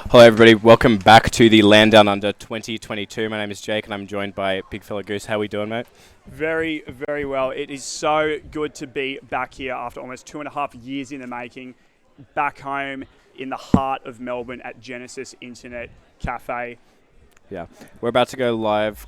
Hello everybody, welcome back to the LAN Downunder 2022. My name is Jake and I'm joined by Big Fella Goose. How are we doing, mate? Very, very well. It is so good to be back here after almost 2.5 years in the making, back home in the heart of Melbourne at Genesis Internet Cafe. Yeah, we're about to go live.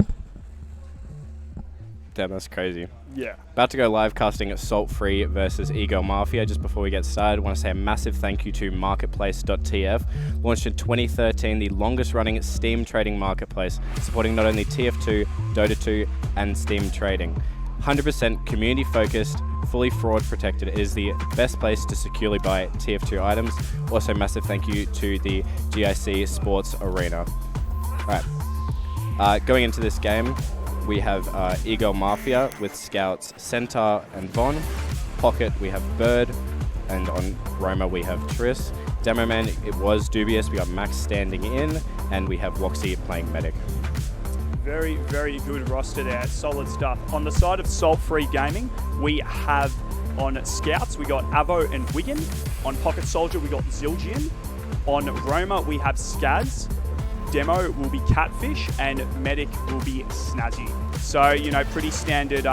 Damn, that's crazy. Yeah. About to go live casting Salt Free versus E-Girl Mafia. Just before we get started, I want to say a massive thank you to Marketplace.tf. Launched in 2013, the longest running Steam trading marketplace, supporting not only TF2, Dota 2, and Steam trading. 100% community focused, fully fraud protected. It is the best place to securely buy TF2 items. Also, massive thank you to the GIC Sports Arena. Alright, going into this game, we have E-Girl Mafia with Scouts Centaur and Von. Pocket, we have Bird. And on Roma, we have Triss. Demo Man, it was dubious. We got Max standing in. And we have Woxy playing Medic. Very, very good roster there. Solid stuff. On the side of Salt Free Gaming, we have on Scouts, we got Avo and Wigan. On Pocket Soldier, we got Zildjian. On Roma, we have Skaz. Demo will be Catfish and Medic will be Snazzy. So, you know, pretty standard.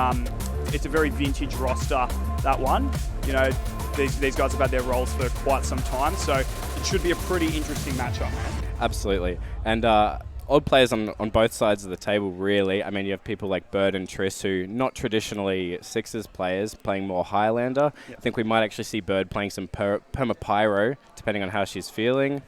It's a very vintage roster, that one. You know, these guys have had their roles for quite some time, so it should be a pretty interesting matchup, man. Absolutely. And odd players on both sides of the table, really. I mean, you have people like Bird and Triss, who not traditionally Sixers players, playing more Highlander. Yep. I think we might actually see Bird playing some Perma Pyro, depending on how she's feeling.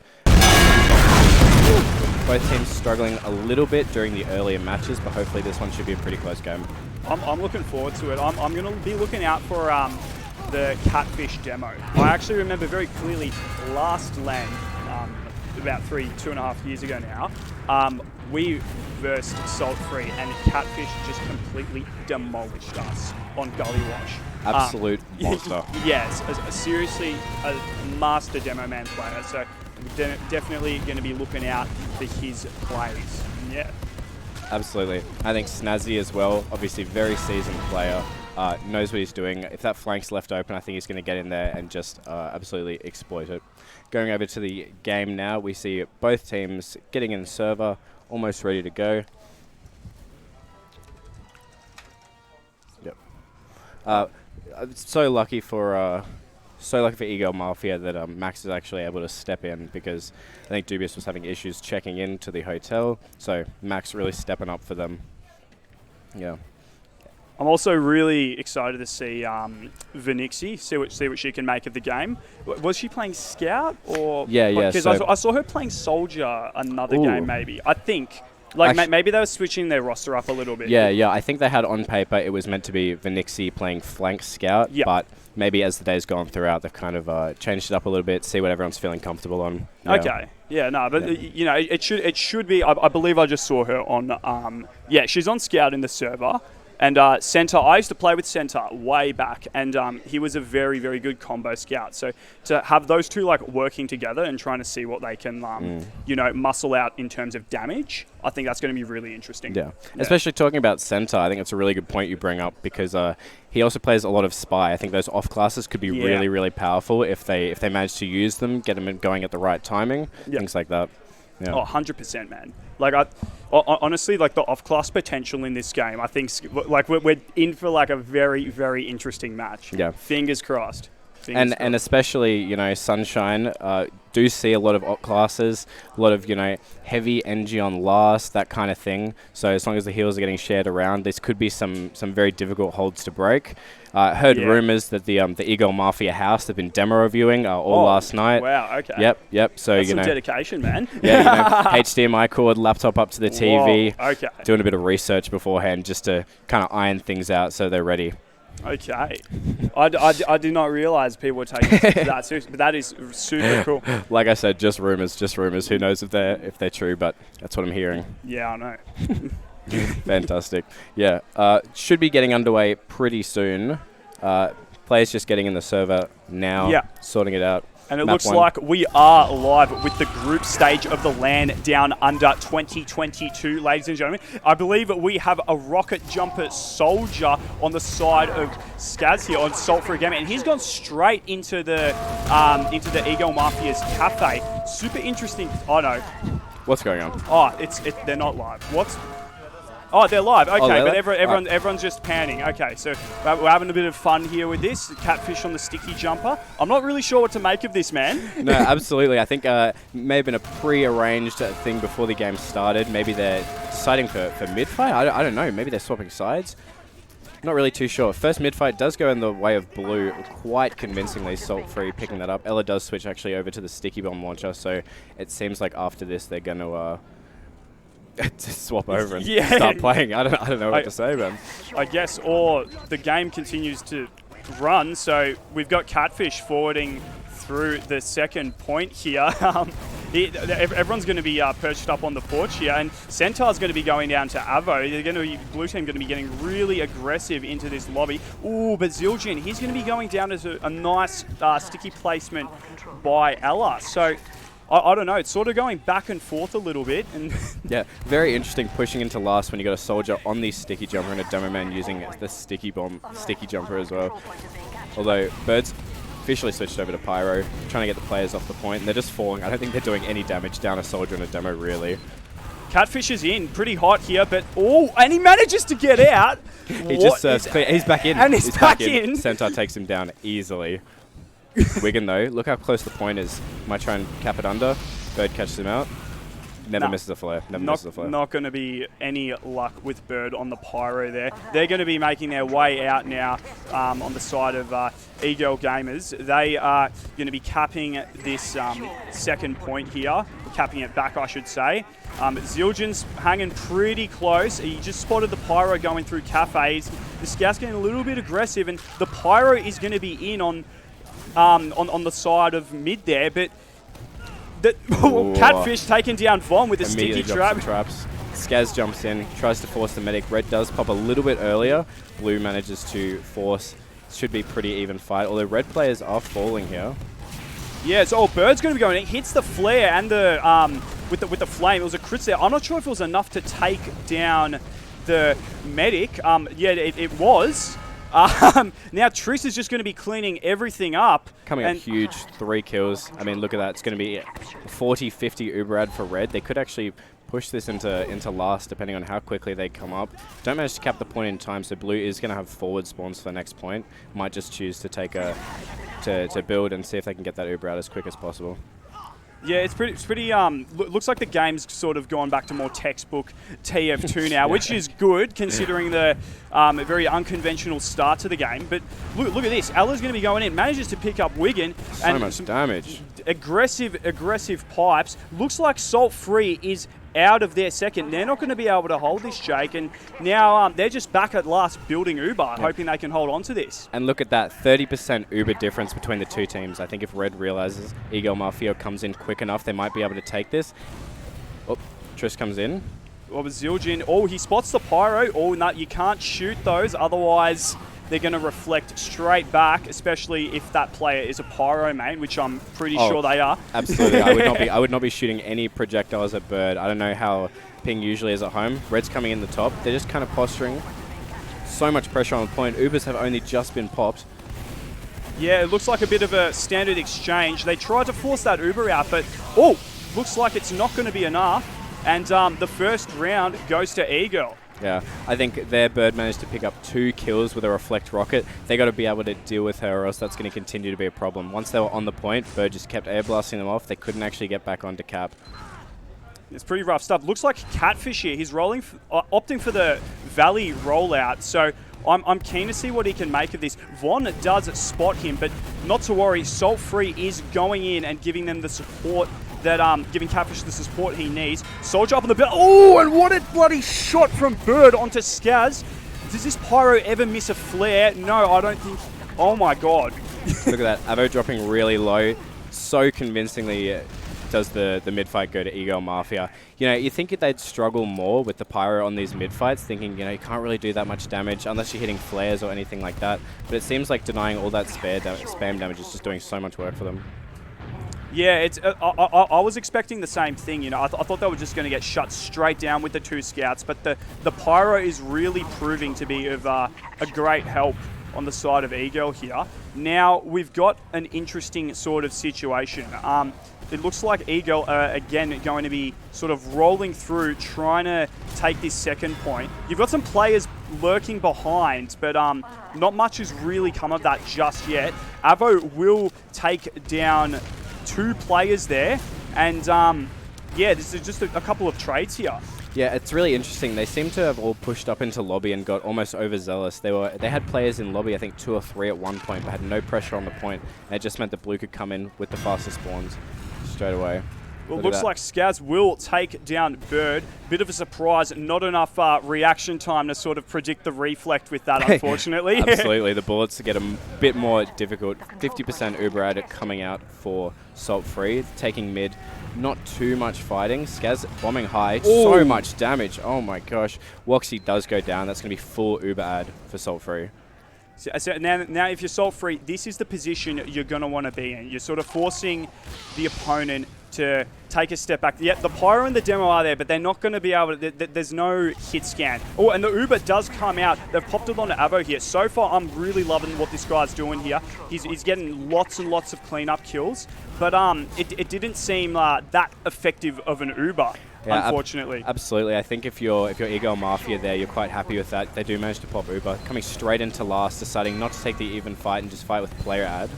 Both teams struggling a little bit during the earlier matches, but hopefully this one should be a pretty close game. I'm looking forward to it. I'm going to be looking out for the Catfish demo. I actually remember very clearly last LAN, about 2.5 years ago now, we versed Salt Free and Catfish just completely demolished us on Gully Wash. Absolute monster. Yes, seriously a master demo man player. So definitely going to be looking out for his plays. Yeah. Absolutely. I think Snazzy as well, obviously very seasoned player, knows what he's doing. If that flank's left open, I think he's going to get in there and just absolutely exploit it. Going over to the game now, we see both teams getting in the server, almost ready to go. Yep. So lucky for E-Girl Mafia that Max is actually able to step in, because I think Dubious was having issues checking into the hotel, so Max really stepping up for them. Yeah. I'm also really excited to see Venixie, see what she can make of the game. Was she playing Scout or? Yeah. Because I saw her playing Soldier another game, maybe. I think. Like, maybe they were switching their roster up a little bit. Yeah. I think they had on paper it was meant to be Venixie playing flank Scout, but maybe as the day's gone throughout, they've kind of changed it up a little bit, see what everyone's feeling comfortable on. Yeah. Okay. Yeah, no, but you know, it should be. I believe I just saw her on. She's on Scout in the server. And Centaur, I used to play with Centaur way back, and he was a very, very good combo scout. So to have those two like working together and trying to see what they can, you know, muscle out in terms of damage, I think that's going to be really interesting. Yeah, especially talking about Centaur, I think it's a really good point you bring up, because he also plays a lot of Spy. I think those off classes could be really, really powerful if they manage to use them, get them going at the right timing, things like that. Yeah. Oh, 100%, man. Like, honestly, like the off-class potential in this game, I think, like we're in for like a very, very interesting match. Yeah. Fingers crossed. And especially, you know, Sunshine, do see a lot of off classes, a lot of, you know, heavy NG on last, that kind of thing. So as long as the heals are getting shared around, this could be some very difficult holds to break. Heard rumors that the E-Girl Mafia house have been demo reviewing all last night. Wow, okay. Yep. So, that's you know, some dedication, man. Yeah, you know, HDMI cord, laptop up to the TV. Whoa, okay. Doing a bit of research beforehand just to kind of iron things out so they're ready. Okay. I did not realize people were taking that seriously, but that is super cool. Like I said, just rumors. Who knows if they're true, but that's what I'm hearing. Yeah, I know. Fantastic. Yeah. Should be getting underway pretty soon. Players just getting in the server now, sorting it out. And it Map looks one. like we are live with the group stage of the LAN Downunder 2022, ladies and gentlemen. I believe we have a rocket jumper soldier on the side of Skaz here on Salt Free Gaming, and he's gone straight into the E-Girl Mafia's cafe. Super interesting. Oh no. What's going on? Oh, they're not live. What's? Oh, they're live. Okay, they're but live? everyone's just panning. Okay, so we're having a bit of fun here with this. Catfish on the sticky jumper. I'm not really sure what to make of this, man. No, absolutely. I think may have been a pre-arranged thing before the game started. Maybe they're deciding for mid-fight. I don't know. Maybe they're swapping sides. Not really too sure. First mid-fight does go in the way of blue quite convincingly. Salt-free picking that up. Ella does switch actually over to the sticky bomb launcher, so it seems like after this they're going to swap over and start playing. I don't know what to say, man. I guess, or the game continues to run. So we've got Catfish forwarding through the second point here. Everyone's going to be perched up on the porch here, and Centaur's going to be going down to Avo. They're going to be, blue team going to be getting really aggressive into this lobby. Ooh, but Zildjian, he's going to be going down as a nice sticky placement by Ella. So I don't know, it's sort of going back and forth a little bit. And yeah, very interesting pushing into last when you got a soldier on the sticky jumper and a demo man using the sticky bomb, sticky jumper as well. Although Bird's officially switched over to Pyro, trying to get the players off the point, and they're just falling. I don't think they're doing any damage down a soldier in a demo, really. Catfish is in, pretty hot here, but and he manages to get out. He just serves clear. He's back in. And he's back in. Centaur takes him down easily. Wigan though, look how close the point is. Might try and cap it under. Bird catches him out. Never misses a flare. Misses a flare. Not going to be any luck with Bird on the Pyro there. They're going to be making their way out now on the side of E-Girl Gamers. They are going to be capping this second point here. Capping it back, I should say. Zildjian's hanging pretty close. He just spotted the Pyro going through cafes. The Scout's getting a little bit aggressive, and the Pyro is going to be in on the side of mid there, but Catfish taking down Von with a sticky trap. Traps. Skaz jumps in, tries to force the medic. Red does pop a little bit earlier. Blue manages to force. Should be pretty even fight, although red players are falling here. Yeah, so Bird's going to be going. It hits the flare and the with the flame. It was a crit there. I'm not sure if it was enough to take down the medic. Yeah, it was. Now Triss is just going to be cleaning everything up. Coming up huge, 3 kills. I mean, look at that. It's going to be 40-50 Uberad for red. They could actually push this into last, depending on how quickly they come up. Don't manage to cap the point in time, so blue is going to have forward spawns for the next point. Might just choose to take to build and see if they can get that Uberad as quick as possible. Yeah, it's pretty. Looks like the game's sort of gone back to more textbook TF2 now, which is good considering the very unconventional start to the game. But look at this. Ella's going to be going in, manages to pick up Wigan. So much damage. Aggressive pipes. Looks like Salt Free is out of their second. They're not going to be able to hold this, Jake, and now they're just back at last building Uber, hoping they can hold on to this. And look at that, 30% Uber difference between the two teams. I think if Red realizes E-Girl Mafia comes in quick enough, they might be able to take this. Oh, Triss comes in. Oh, but Zildjian, he spots the Pyro. Oh, no, you can't shoot those, otherwise they're going to reflect straight back, especially if that player is a Pyro main, which I'm pretty sure they are. Absolutely. I would not be shooting any projectiles at Bird. I don't know how ping usually is at home. Red's coming in the top. They're just kind of posturing. So much pressure on the point. Ubers have only just been popped. Yeah, it looks like a bit of a standard exchange. They tried to force that Uber out, but looks like it's not going to be enough. And the first round goes to E-Girl. Yeah, I think their Bird managed to pick up 2 kills with a reflect rocket. They got to be able to deal with her, or else that's going to continue to be a problem. Once they were on the point, Bird just kept air blasting them off. They couldn't actually get back onto cap. It's pretty rough stuff. Looks like Catfish here. He's rolling, opting for the Valley rollout. So I'm keen to see what he can make of this. Von does spot him, but not to worry. Salt Free is going in and giving them the support that giving Catfish the support he needs. Soldier up on the belt. Oh, and what a bloody shot from Bird onto Skaz. Does this Pyro ever miss a flare? No, I don't think. Oh my god. Look at that. Avo dropping really low. So convincingly does the mid-fight go to E-Girl Mafia. You know, you think they'd struggle more with the Pyro on these mid-fights, thinking, you know, you can't really do that much damage unless you're hitting flares or anything like that. But it seems like denying all that spam damage is just doing so much work for them. Yeah, it's. I was expecting the same thing. You know, I thought they were just going to get shut straight down with the 2 scouts, but the pyro is really proving to be of a great help on the side of E-Girl here. Now we've got an interesting sort of situation. It looks like E-Girl are again going to be sort of rolling through, trying to take this second point. You've got some players lurking behind, but not much has really come of that just yet. Avo will take down 2 players there, and yeah, this is just a couple of trades here. Yeah, it's really interesting. They seem to have all pushed up into lobby and got almost overzealous. They had players in lobby, I think 2 or 3 at one point, but had no pressure on the point. And it just meant that Blue could come in with the fastest spawns straight away. Well, it looks like Skaz will take down Bird. Bit of a surprise. Not enough reaction time to sort of predict the reflect with that, unfortunately. Absolutely. The bullets get a bit more difficult. 50% Uber at it coming out for Salt Free. Taking mid. Not too much fighting. Skaz bombing high. Ooh. So much damage. Oh my gosh. Woxy does go down. That's going to be full Uber ad for Salt Free. So now if you're Salt Free, this is the position you're going to want to be in. You're sort of forcing the opponent to take a step back. Yeah, the Pyro and the Demo are there, but they're not going to be able to... There's no hit scan. Oh, and the Uber does come out. They've popped it onto Avo here. So far, I'm really loving what this guy's doing here. He's getting lots and lots of cleanup kills, but it didn't seem that effective of an Uber. Yeah, unfortunately. Absolutely. I think if you're E-Girl Mafia there, you're quite happy with that. They do manage to pop Uber. Coming straight into last, deciding not to take the even fight and just fight with player ad.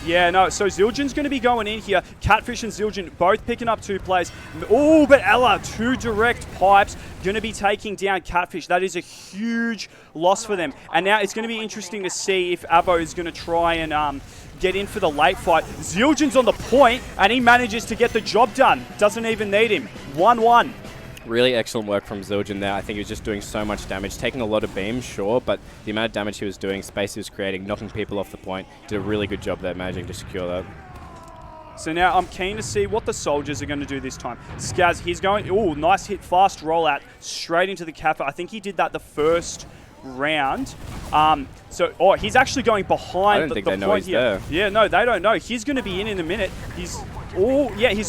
Yeah, no, so Zildjian's going to be going in here. Catfish and Zildjian both picking up 2 plays. Oh, but Ella, 2 direct pipes, going to be taking down Catfish. That is a huge loss for them. And now it's going to be interesting to see if Avo is going to try and get in for the late fight. Zildjian's on the point, and he manages to get the job done. Doesn't even need him. 1-1. Really excellent work from Zildjian there. I think he was just doing so much damage. Taking a lot of beams, sure, but the amount of damage he was doing, space he was creating, knocking people off the point, did a really good job there managing to secure that. So now I'm keen to see what the soldiers are going to do this time. Skaz, he's going, oh, nice hit, fast rollout, straight into the Kappa. I think he did that the first round. He's actually going behind the point here. Yeah, no, they don't know. He's going to be in a minute. He's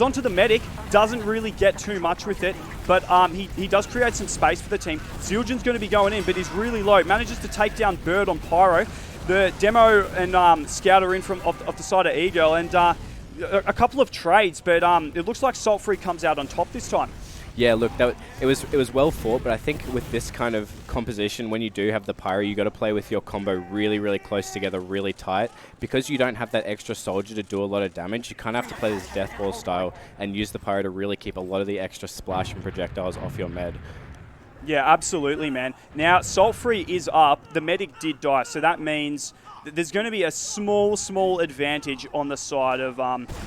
onto the medic. Doesn't really get too much with it, but he does create some space for the team. Zildjian's going to be going in, but he's really low. Manages to take down Bird on Pyro. The Demo and Scout are in from off the side of E-Girl, and a couple of trades, but it looks like Salt Free comes out on top this time. Yeah, look, it was well fought, but I think with this kind of composition, when you do have the Pyro, you got to play with your combo really, really close together, really tight. Because you don't have that extra soldier to do a lot of damage, you kind of have to play this Death Ball style and use the Pyro to really keep a lot of the extra splash and projectiles off your med. Yeah, absolutely, man. Now, Salt Free is up. The medic did die, so that means there's going to be a small advantage on the side of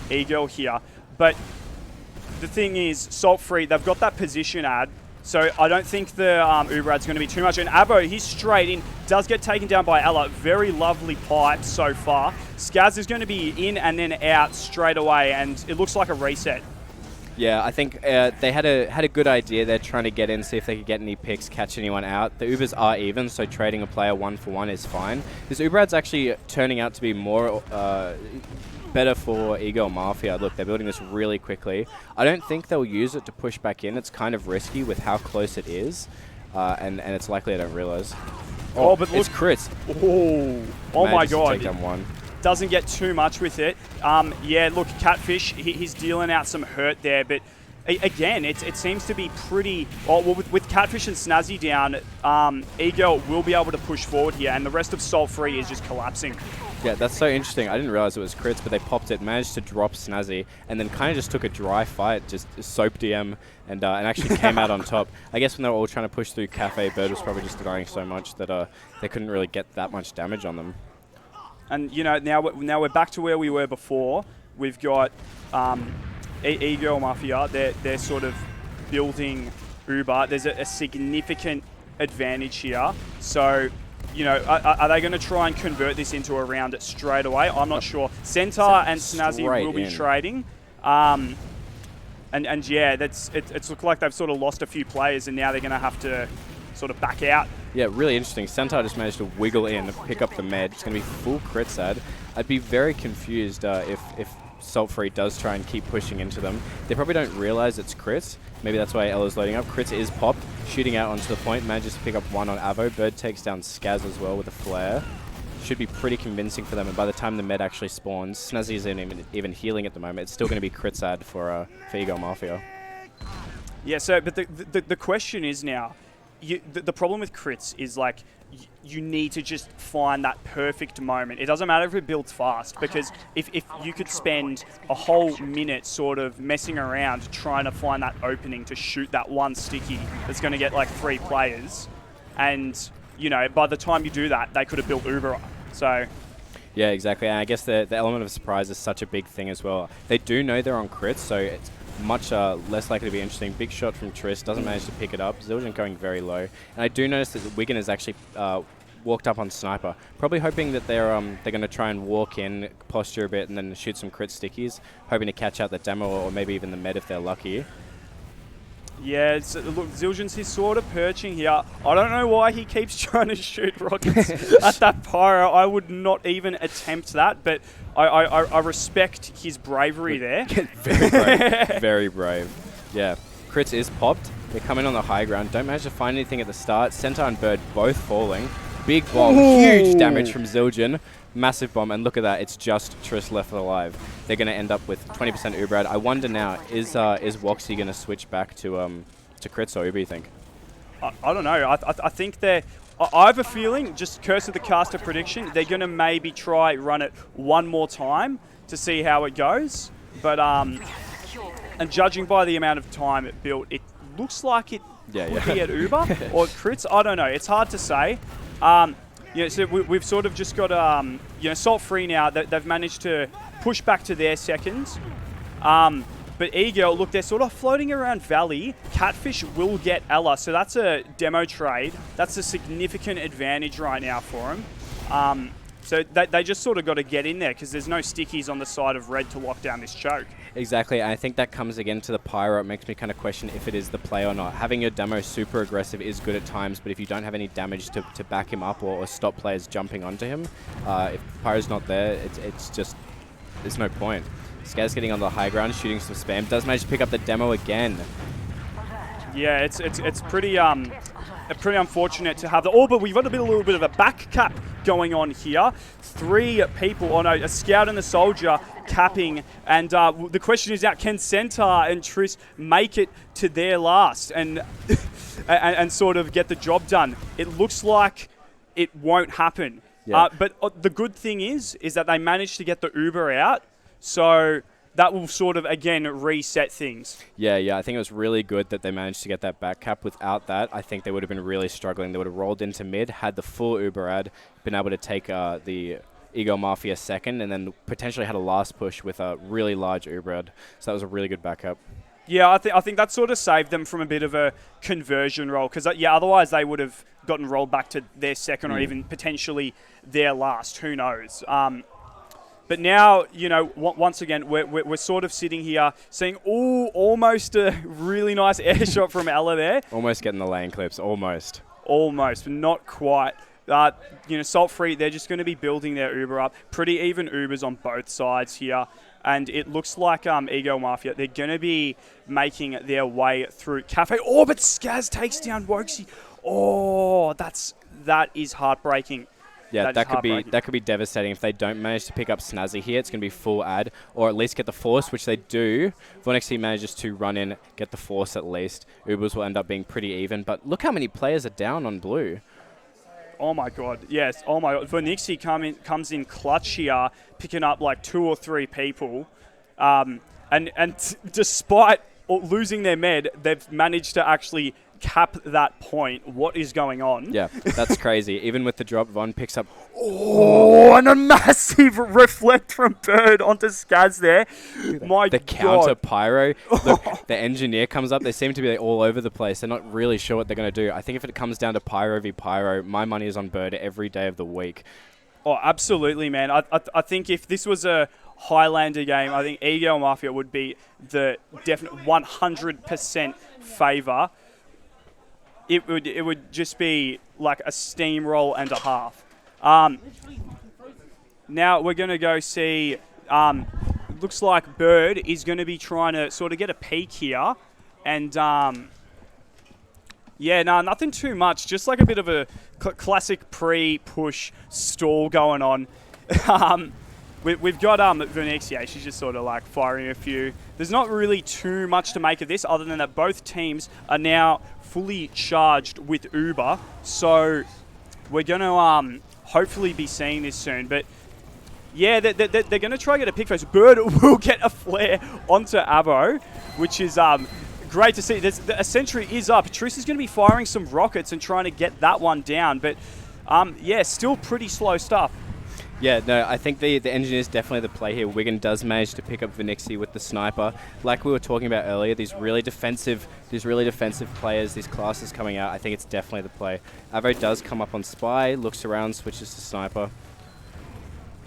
E-Girl here. But the thing is, Salt Free, they've got that position ad, so I don't think the Uber ad's going to be too much. And Avo, he's straight in, does get taken down by Ella. Very lovely pipes so far. Skaz is going to be in and then out straight away, and it looks like a reset. Yeah, I think they had a good idea. They're trying to get in, see if they could get any picks, catch anyone out. The Ubers are even, so trading a player 1-for-1 is fine. This Uber ad's actually turning out to be more better for E-Girl Mafia. Look, they're building this really quickly. I don't think they'll use it to push back in. It's kind of risky with how close it is, and it's likely I don't realize. Oh, but it's crits. Oh my god. Take down one. Doesn't get too much with it. Yeah, look, Catfish, he's dealing out some hurt there, but again, it seems to be pretty... Well, with Catfish and Snazzy down, E-Girl will be able to push forward here, and the rest of Salt Free is just collapsing. Yeah, that's so interesting. I didn't realize it was crits, but they popped it, managed to drop Snazzy, and then kind of just took a dry fight, just soap DM, and actually came out on top. I guess when they were all trying to push through Cafe, Bird was probably just denying so much that they couldn't really get that much damage on them. And, you know, now we're back to where we were before. We've got E-Girl Mafia. They're sort of building Uber. There's a significant advantage here. So, you know, are they going to try and convert this into a round straight away? I'm not sure. Centaur and Snazzy will be trading. And yeah, it's looked like they've sort of lost a few players, and now they're going to have to sort of back out. Yeah, really interesting. Centaur just managed to wiggle in, pick up the med. It's going to be full crit sad. I'd be very confused if Salt Free does try and keep pushing into them. They probably don't realize it's crits. Maybe that's why Ella's loading up. Crits is popped, shooting out onto the point, manages to pick up one on Avo. Bird takes down Skaz as well with a flare. Should be pretty convincing for them, and by the time the med actually spawns, Snazzy isn't even healing at the moment. It's still going to be crit sad for E-Girl Mafia. Yeah, so, but the question is now, the problem with crits is, like, you need to just find that perfect moment. It doesn't matter if it builds fast, because if you could spend a whole minute sort of messing around trying to find that opening to shoot that one sticky that's going to get like 3 players, and, you know, by the time you do that, they could have built Uber up. So... Yeah, exactly. And I guess the element of surprise is such a big thing as well. They do know they're on crits, so it's much less likely to be interesting. Big shot from Triss, doesn't manage to pick it up. Zildjian going very low. And I do notice that Wigan has actually walked up on Sniper, probably hoping that they're going to try and walk in, posture a bit, and then shoot some crit stickies, hoping to catch out the demo or maybe even the med if they're lucky. Yeah, look, Zildjian's he's sort of perching here. I don't know why he keeps trying to shoot rockets at that pyro. I would not even attempt that, but I respect his bravery there. Very brave. Very brave. Yeah. Crits is popped. They come in on the high ground. Don't manage to find anything at the start. Centaur and Bird both falling. Big bomb. Ooh. Huge damage from Zildjian. Massive bomb, and look at that, it's just Triss left alive. They're going to end up with 20% Uberad. I wonder now, is Woxy going to switch back to crits or Uber, you think? I don't know. I think they're... I have a feeling, just Curse of the Caster prediction, they're going to maybe try run it one more time to see how it goes. But, and judging by the amount of time it built, it looks like it would be at Uber or crits. I don't know. It's hard to say. Yeah, so we've sort of just got, you know, Salt Free now. They've managed to push back to their second. But E-Girl, look, they're sort of floating around Valley. Catfish will get Ella, so that's a demo trade. That's a significant advantage right now for them. So they just sort of got to get in there because there's no stickies on the side of Red to lock down this choke. Exactly, and I think that comes again to the pyro. It makes me kind of question if it is the play or not. Having your demo super aggressive is good at times, but if you don't have any damage to back him up or stop players jumping onto him, if pyro's not there, it's just, there's no point. Skaz getting on the high ground, shooting some spam, does manage to pick up the demo again. Yeah, it's pretty unfortunate to have the... Oh, but we've got a little bit of a back cap going on here. 3 people, oh no, a scout and a soldier capping, and the question is now, can Centaur and Triss make it to their last and and sort of get the job done? It looks like it won't happen. Yeah. But the good thing is that they managed to get the Uber out, so that will sort of, again, reset things. Yeah, I think it was really good that they managed to get that back cap. Without that, I think they would have been really struggling. They would have rolled into mid, had the full Uber ad, been able to take the E-Girl Mafia second, and then potentially had a last push with a really large Uber ad. So that was a really good backup. Yeah, I think that sort of saved them from a bit of a conversion roll, because otherwise they would have gotten rolled back to their second or even potentially their last. Who knows? But now, you know, once again, we're sort of sitting here seeing, almost a really nice air shot from Ella there. Almost getting the lane clips, almost. Almost, but not quite. You know, Salt Free, they're just going to be building their Uber up. Pretty even Ubers on both sides here. And it looks like E-Girl Mafia, they're going to be making their way through Cafe. Oh, but Skaz takes down Woxy. Oh, that is heartbreaking. Yeah, that could be devastating if they don't manage to pick up Snazzy here. It's going to be full ad, or at least get the force, which they do. Vornexy manages to run in, get the force at least. Ubers will end up being pretty even, but look how many players are down on blue. Oh my god, yes, oh my god. Vornexy comes in clutch here, picking up like 2 or 3 people. And despite losing their med, they've managed to actually cap that point. What is going on? Yeah, that's crazy. Even with the drop, Von picks up... Oh, and a massive reflect from Bird onto Skaz there. My God. The counter pyro. Look, the engineer comes up. They seem to be all over the place. They're not really sure what they're going to do. I think if it comes down to pyro v pyro, my money is on Bird every day of the week. Oh, absolutely, man. I think if this was a Highlander game, I think E-Girl Mafia would be the definite 100% favour. It would just be like a steamroll and a half. Now we're going to go see looks like Bird is going to be trying to sort of get a peek here. And, yeah, no, nothing too much. Just like a bit of a classic pre-push stall going on. We've got Venexia. She's just sort of like firing a few. There's not really too much to make of this other than that both teams are now fully charged with Uber. So we're going to hopefully be seeing this soon. But yeah, they're going to try to get a pick first. Bird will get a flare onto Avo, which is great to see. A sentry is up. Triss is going to be firing some rockets and trying to get that one down. But yeah, still pretty slow stuff. Yeah, no, I think the engineer is definitely the play here. Wigan does manage to pick up Venixi with the sniper. Like we were talking about earlier, these really defensive players, these classes coming out, I think it's definitely the play. Avo does come up on Spy, looks around, switches to sniper.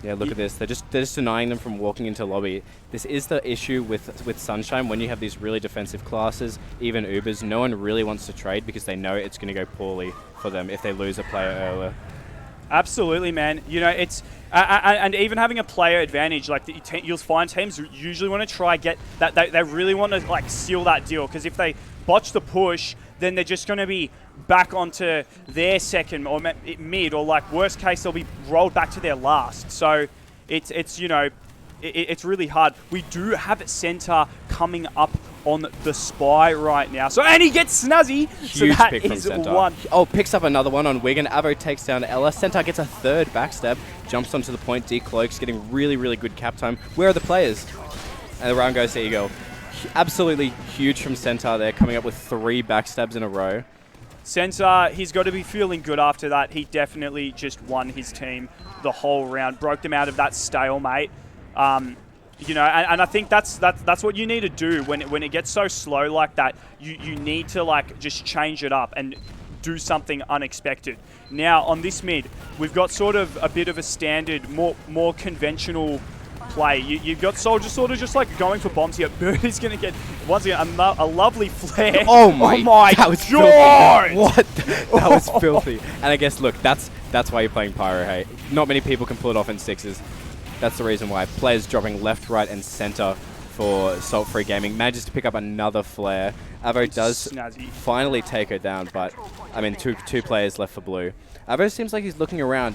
Yeah, look at this. They're just denying them from walking into lobby. This is the issue with Sunshine. When you have these really defensive classes, even Ubers, no one really wants to trade because they know it's going to go poorly for them if they lose a player earlier. Absolutely, man. You know, it's and even having a player advantage, like you'll find teams usually want to try get that. They really want to like seal that deal because if they botch the push, then they're just going to be back onto their second or mid, or like worst case they'll be rolled back to their last. So it's you know it's really hard. We do have center coming up on the Spy right now. So and he gets Snazzy. Huge so that pick from is center. one. Oh, picks up another one on Wigan. Avo takes down Ella. Center gets a third backstab. Jumps onto the point. Decloaks getting really good cap time. Where are the players? And the round goes to E-Girl. Absolutely huge from Centaur there, coming up with 3 backstabs in a row. Centaur, he's got to be feeling good after that. He definitely just won his team the whole round, broke them out of that stalemate. You know, and I think that's what you need to do when it gets so slow like that. You need to like just change it up and do something unexpected. Now on this mid, we've got sort of a bit of a standard, more conventional play. You've got Soldier sort of just like going for bombs here. Bird is going to get once again a lovely flare. Oh my that was God! Filthy. What? That was filthy. And I guess look, that's why you're playing Pyro. Hey, not many people can pull it off in 6s. That's the reason why. Players dropping left, right, and center for Salt Free Gaming. Manages to pick up another flare. Avo does finally take her down, but I mean, two players left for blue. Avo seems like he's looking around.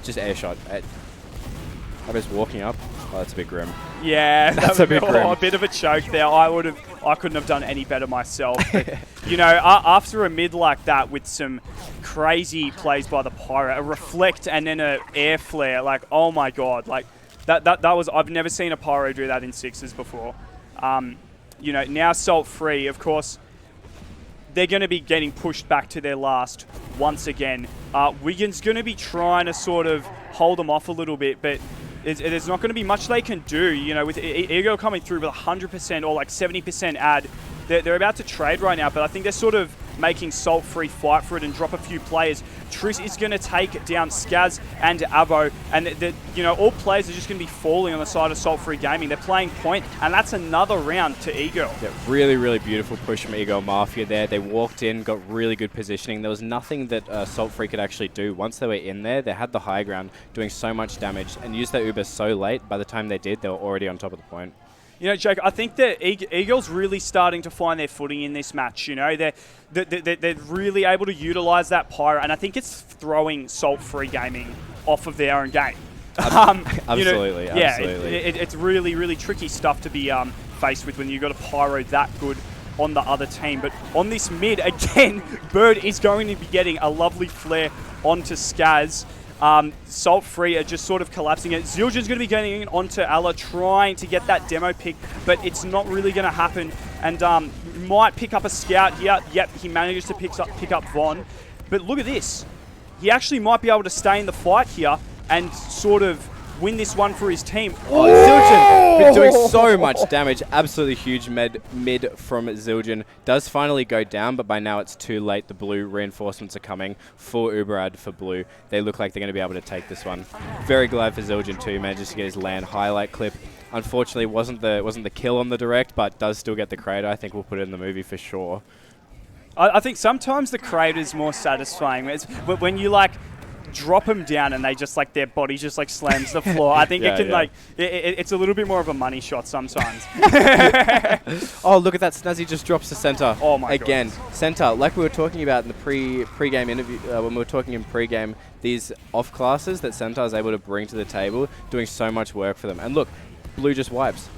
Just air shot. Avo's walking up. Oh, that's a bit grim. Yeah, that's a bit grim. A bit of a choke there. I couldn't have done any better myself. But, you know, after a mid like that with some crazy plays by the Pyro, a reflect and then an air flare, like, oh my God, like that was, I've never seen a Pyro do that in 6s before. You know, now Salt Free, of course, they're going to be getting pushed back to their last once again. Wigan's going to be trying to sort of hold them off a little bit, but there's not going to be much they can do. You know, with E-Girl coming through with 100% or like 70% ad, they're about to trade right now, but I think they're sort of making Salt Free fight for it and drop a few players. Triss is going to take down Skaz and Avo, and you know, all players are just going to be falling on the side of Salt Free Gaming. They're playing point, and that's another round to E-Girl. Yeah, really beautiful push from E-Girl Mafia there. They walked in, got really good positioning. There was nothing that Salt Free could actually do. Once they were in there, they had the high ground, doing so much damage, and used their Uber so late. By the time they did, they were already on top of the point. You know, Jake, I think that E-Girl's really starting to find their footing in this match. You know, they're really able to utilize that Pyro, and I think it's throwing Salt Free Gaming off of their own game. Absolutely, you know, absolutely. Yeah, it's really tricky stuff to be faced with when you've got a Pyro that good on the other team. But on this mid, again, Bird is going to be getting a lovely flare onto Skaz. Salt Free are just sort of collapsing it. Zildjian's going to be getting onto Alla, trying to get that demo pick, but it's not really going to happen. And might pick up a scout here. Yep, he manages to pick up Von. But look at this. He actually might be able to stay in the fight here and sort of win this one for his team. Oh, Zildjian been doing so much damage. Absolutely huge mid from Zildjian. Does finally go down, but by now it's too late. The blue reinforcements are coming. Full Uber ad for blue. They look like they're going to be able to take this one. Very glad for Zildjian too. Manages to get his LAN highlight clip. Unfortunately, wasn't the kill on the direct, but does still get the creator. I think we'll put it in the movie for sure. I think sometimes the creator is more satisfying. When you like drop them down and they just like their body just like slams the floor. I think it can like it's a little bit more of a money shot sometimes. Oh, look at that! Snazzy just drops to center. Oh my again, God. Center. Like we were talking about in the pre-game interview when we were talking in pre-game, these off classes that Center is able to bring to the table, doing so much work for them. And look, Blue just wipes.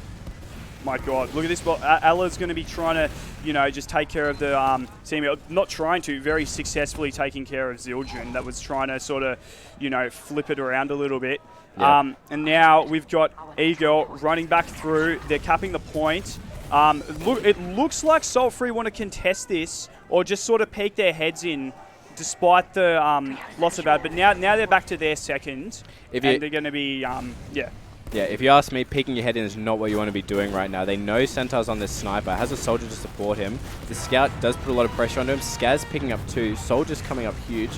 My God, look at this. Ella's going to be trying to, you know, just take care of the team. Not trying to, very successfully taking care of Zildjian. That was trying to sort of, you know, flip it around a little bit. Yeah. And now we've got E-Girl running back through. They're capping the point. It looks like Salt Free want to contest this or just sort of peek their heads in despite the loss of ad. But now they're back to their second. And they're going to be, Yeah, if you ask me, peeking your head in is not what you want to be doing right now. They know Centaur's on this sniper, has a soldier to support him. The scout does put a lot of pressure onto him. Skaz picking up 2, Soldier's coming up huge.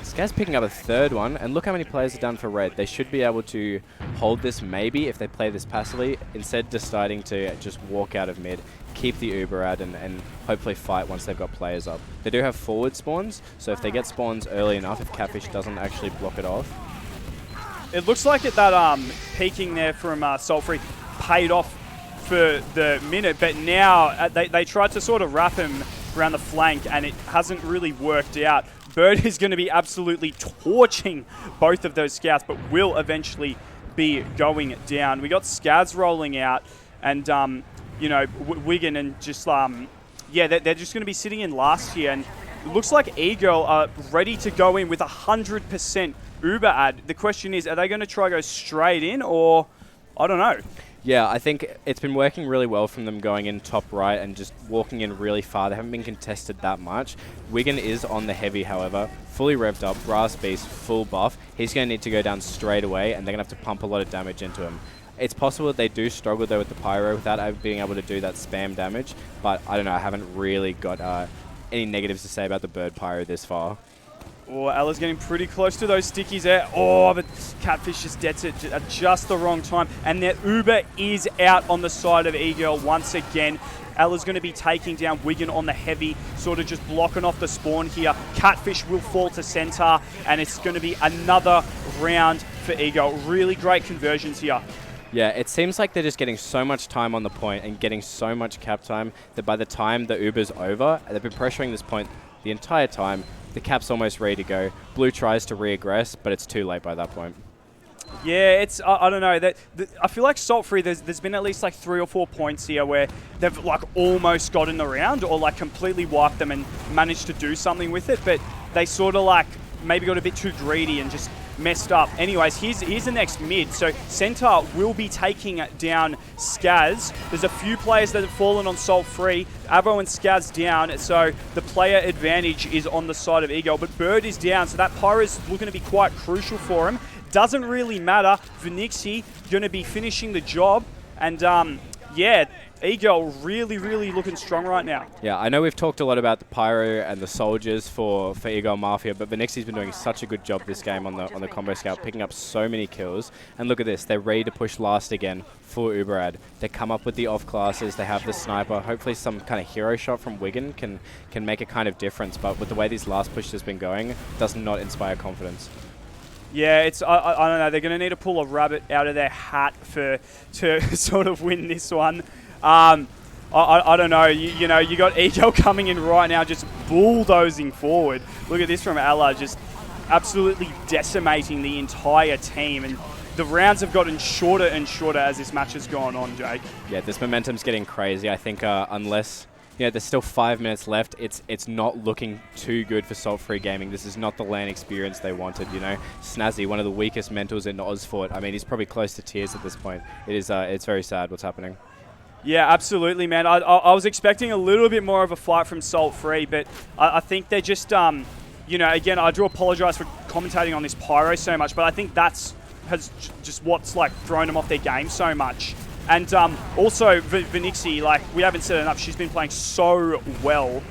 Skaz picking up a 3rd one, and look how many players are done for red. They should be able to hold this maybe if they play this passively, instead deciding to just walk out of mid, keep the Uber out and hopefully fight once they've got players up. They do have forward spawns, so if they get spawns early enough, if Catfish doesn't actually block it off. It looks like that peaking there from Salt Free paid off for the minute, but now they tried to sort of wrap him around the flank and it hasn't really worked out. Bird is going to be absolutely torching both of those scouts, but will eventually be going down. We got Skaz rolling out and, you know, Wigan and just, they're just going to be sitting in last here. And it looks like E-Girl are ready to go in with 100% Uber ad. The question is, are they going to try to go straight in or I don't know? Yeah, I think it's been working really well from them going in top right and just walking in really far. They haven't been contested that much. Wigan is on the heavy, however, fully revved up, Brass Beast, full buff. He's going to need to go down straight away and they're going to have to pump a lot of damage into him. It's possible that they do struggle though with the Pyro without being able to do that spam damage, but I don't know, I haven't really got any negatives to say about the Bird Pyro this far. Oh, Ella's getting pretty close to those stickies there. Oh, but Catfish just deads it at just the wrong time. And their Uber is out on the side of E-Girl once again. Ella's going to be taking down Wigan on the heavy, sort of just blocking off the spawn here. Catfish will fall to center, and it's going to be another round for E-Girl. Really great conversions here. Yeah, it seems like they're just getting so much time on the point and getting so much cap time that by the time the Uber's over, they've been pressuring this point the entire time. The cap's almost ready to go. Blue tries to re-aggress, but it's too late by that point. Yeah, it's I don't know. I feel like Salt Free, there's been at least like 3 or 4 points here where they've like almost gotten the round or like completely wiped them and managed to do something with it, but they sort of like maybe got a bit too greedy and just messed up. Anyways, here's the next mid. So Centaur will be taking down Skaz. There's a few players that have fallen on Salt Free. Avo and Skaz down, so the player advantage is on the side of E-Girl, but Bird is down, so that Pyro is looking to be quite crucial for him. Doesn't really matter. Vinixi going to be finishing the job, and yeah, E-Girl really, really looking strong right now. Yeah, I know we've talked a lot about the Pyro and the soldiers for E-Girl Mafia, but Vinixi's been doing such a good job this game on the combo scout, picking up so many kills. And look at this, they're ready to push last again for Uberad. They come up with the off classes, they have the sniper. Hopefully some kind of hero shot from Wigan can make a kind of difference, but with the way these last pushes have been going, it does not inspire confidence. Yeah, it's I don't know, they're going to need to pull a rabbit out of their hat to sort of win this one. I don't know, you know, you got E-Girl coming in right now, just bulldozing forward. Look at this from Ella, just absolutely decimating the entire team. And the rounds have gotten shorter and shorter as this match has gone on, Jake. Yeah, this momentum's getting crazy. I think unless, you know, there's still 5 minutes left, it's not looking too good for Salt Free Gaming. This is not the LAN experience they wanted, you know. Snazzy, one of the weakest mentals in Ozfort. I mean, he's probably close to tears at this point. It's very sad what's happening. Yeah, absolutely, man. I was expecting a little bit more of a fight from Salt Free, but I think they're just, you know, again, I do apologise for commentating on this Pyro so much, but I think has just what's like thrown them off their game so much. And also, Vinixi, like, we haven't said enough, she's been playing so well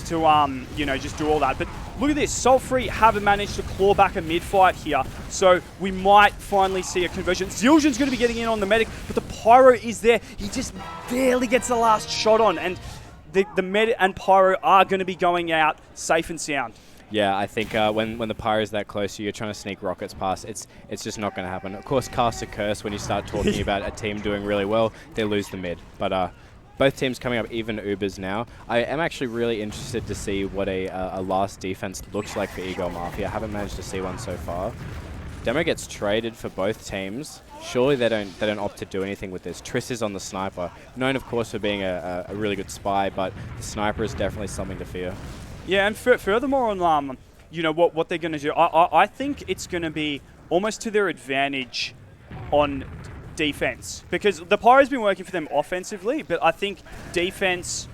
to, you know, just do all that. But look at this, Salt Free haven't managed to claw back a mid-fight here, so we might finally see a conversion. Zildjian's going to be getting in on the medic, but the Pyro is there. He just barely gets the last shot on, and the Med and Pyro are going to be going out safe and sound. Yeah, I think when the Pyro's that close to you, you're trying to sneak rockets past, it's just not going to happen. Of course, cast a curse when you start talking about a team doing really well, they lose the mid. But both teams coming up even Ubers now. I am actually really interested to see what a last defense looks like for E-Girl Mafia. I haven't managed to see one so far. Demo gets traded for both teams. Surely they don't opt to do anything with this. Triss is on the sniper, known of course for being a really good spy, but the sniper is definitely something to fear. Yeah, and furthermore on you know what they're going to do. I think it's going to be almost to their advantage on defense, because the Pyro's been working for them offensively, but I think defense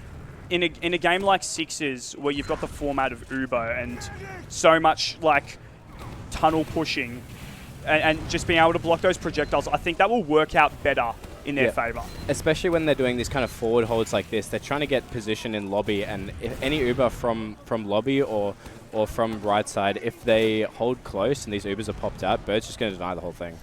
in a game like Sixes, where you've got the format of Uber and so much like tunnel pushing and just being able to block those projectiles, I think that will work out better in their favor. Especially when they're doing these kind of forward holds like this, they're trying to get position in lobby, and if any Uber from lobby or from right side, if they hold close and these Ubers are popped out, Bird's just going to deny the whole thing.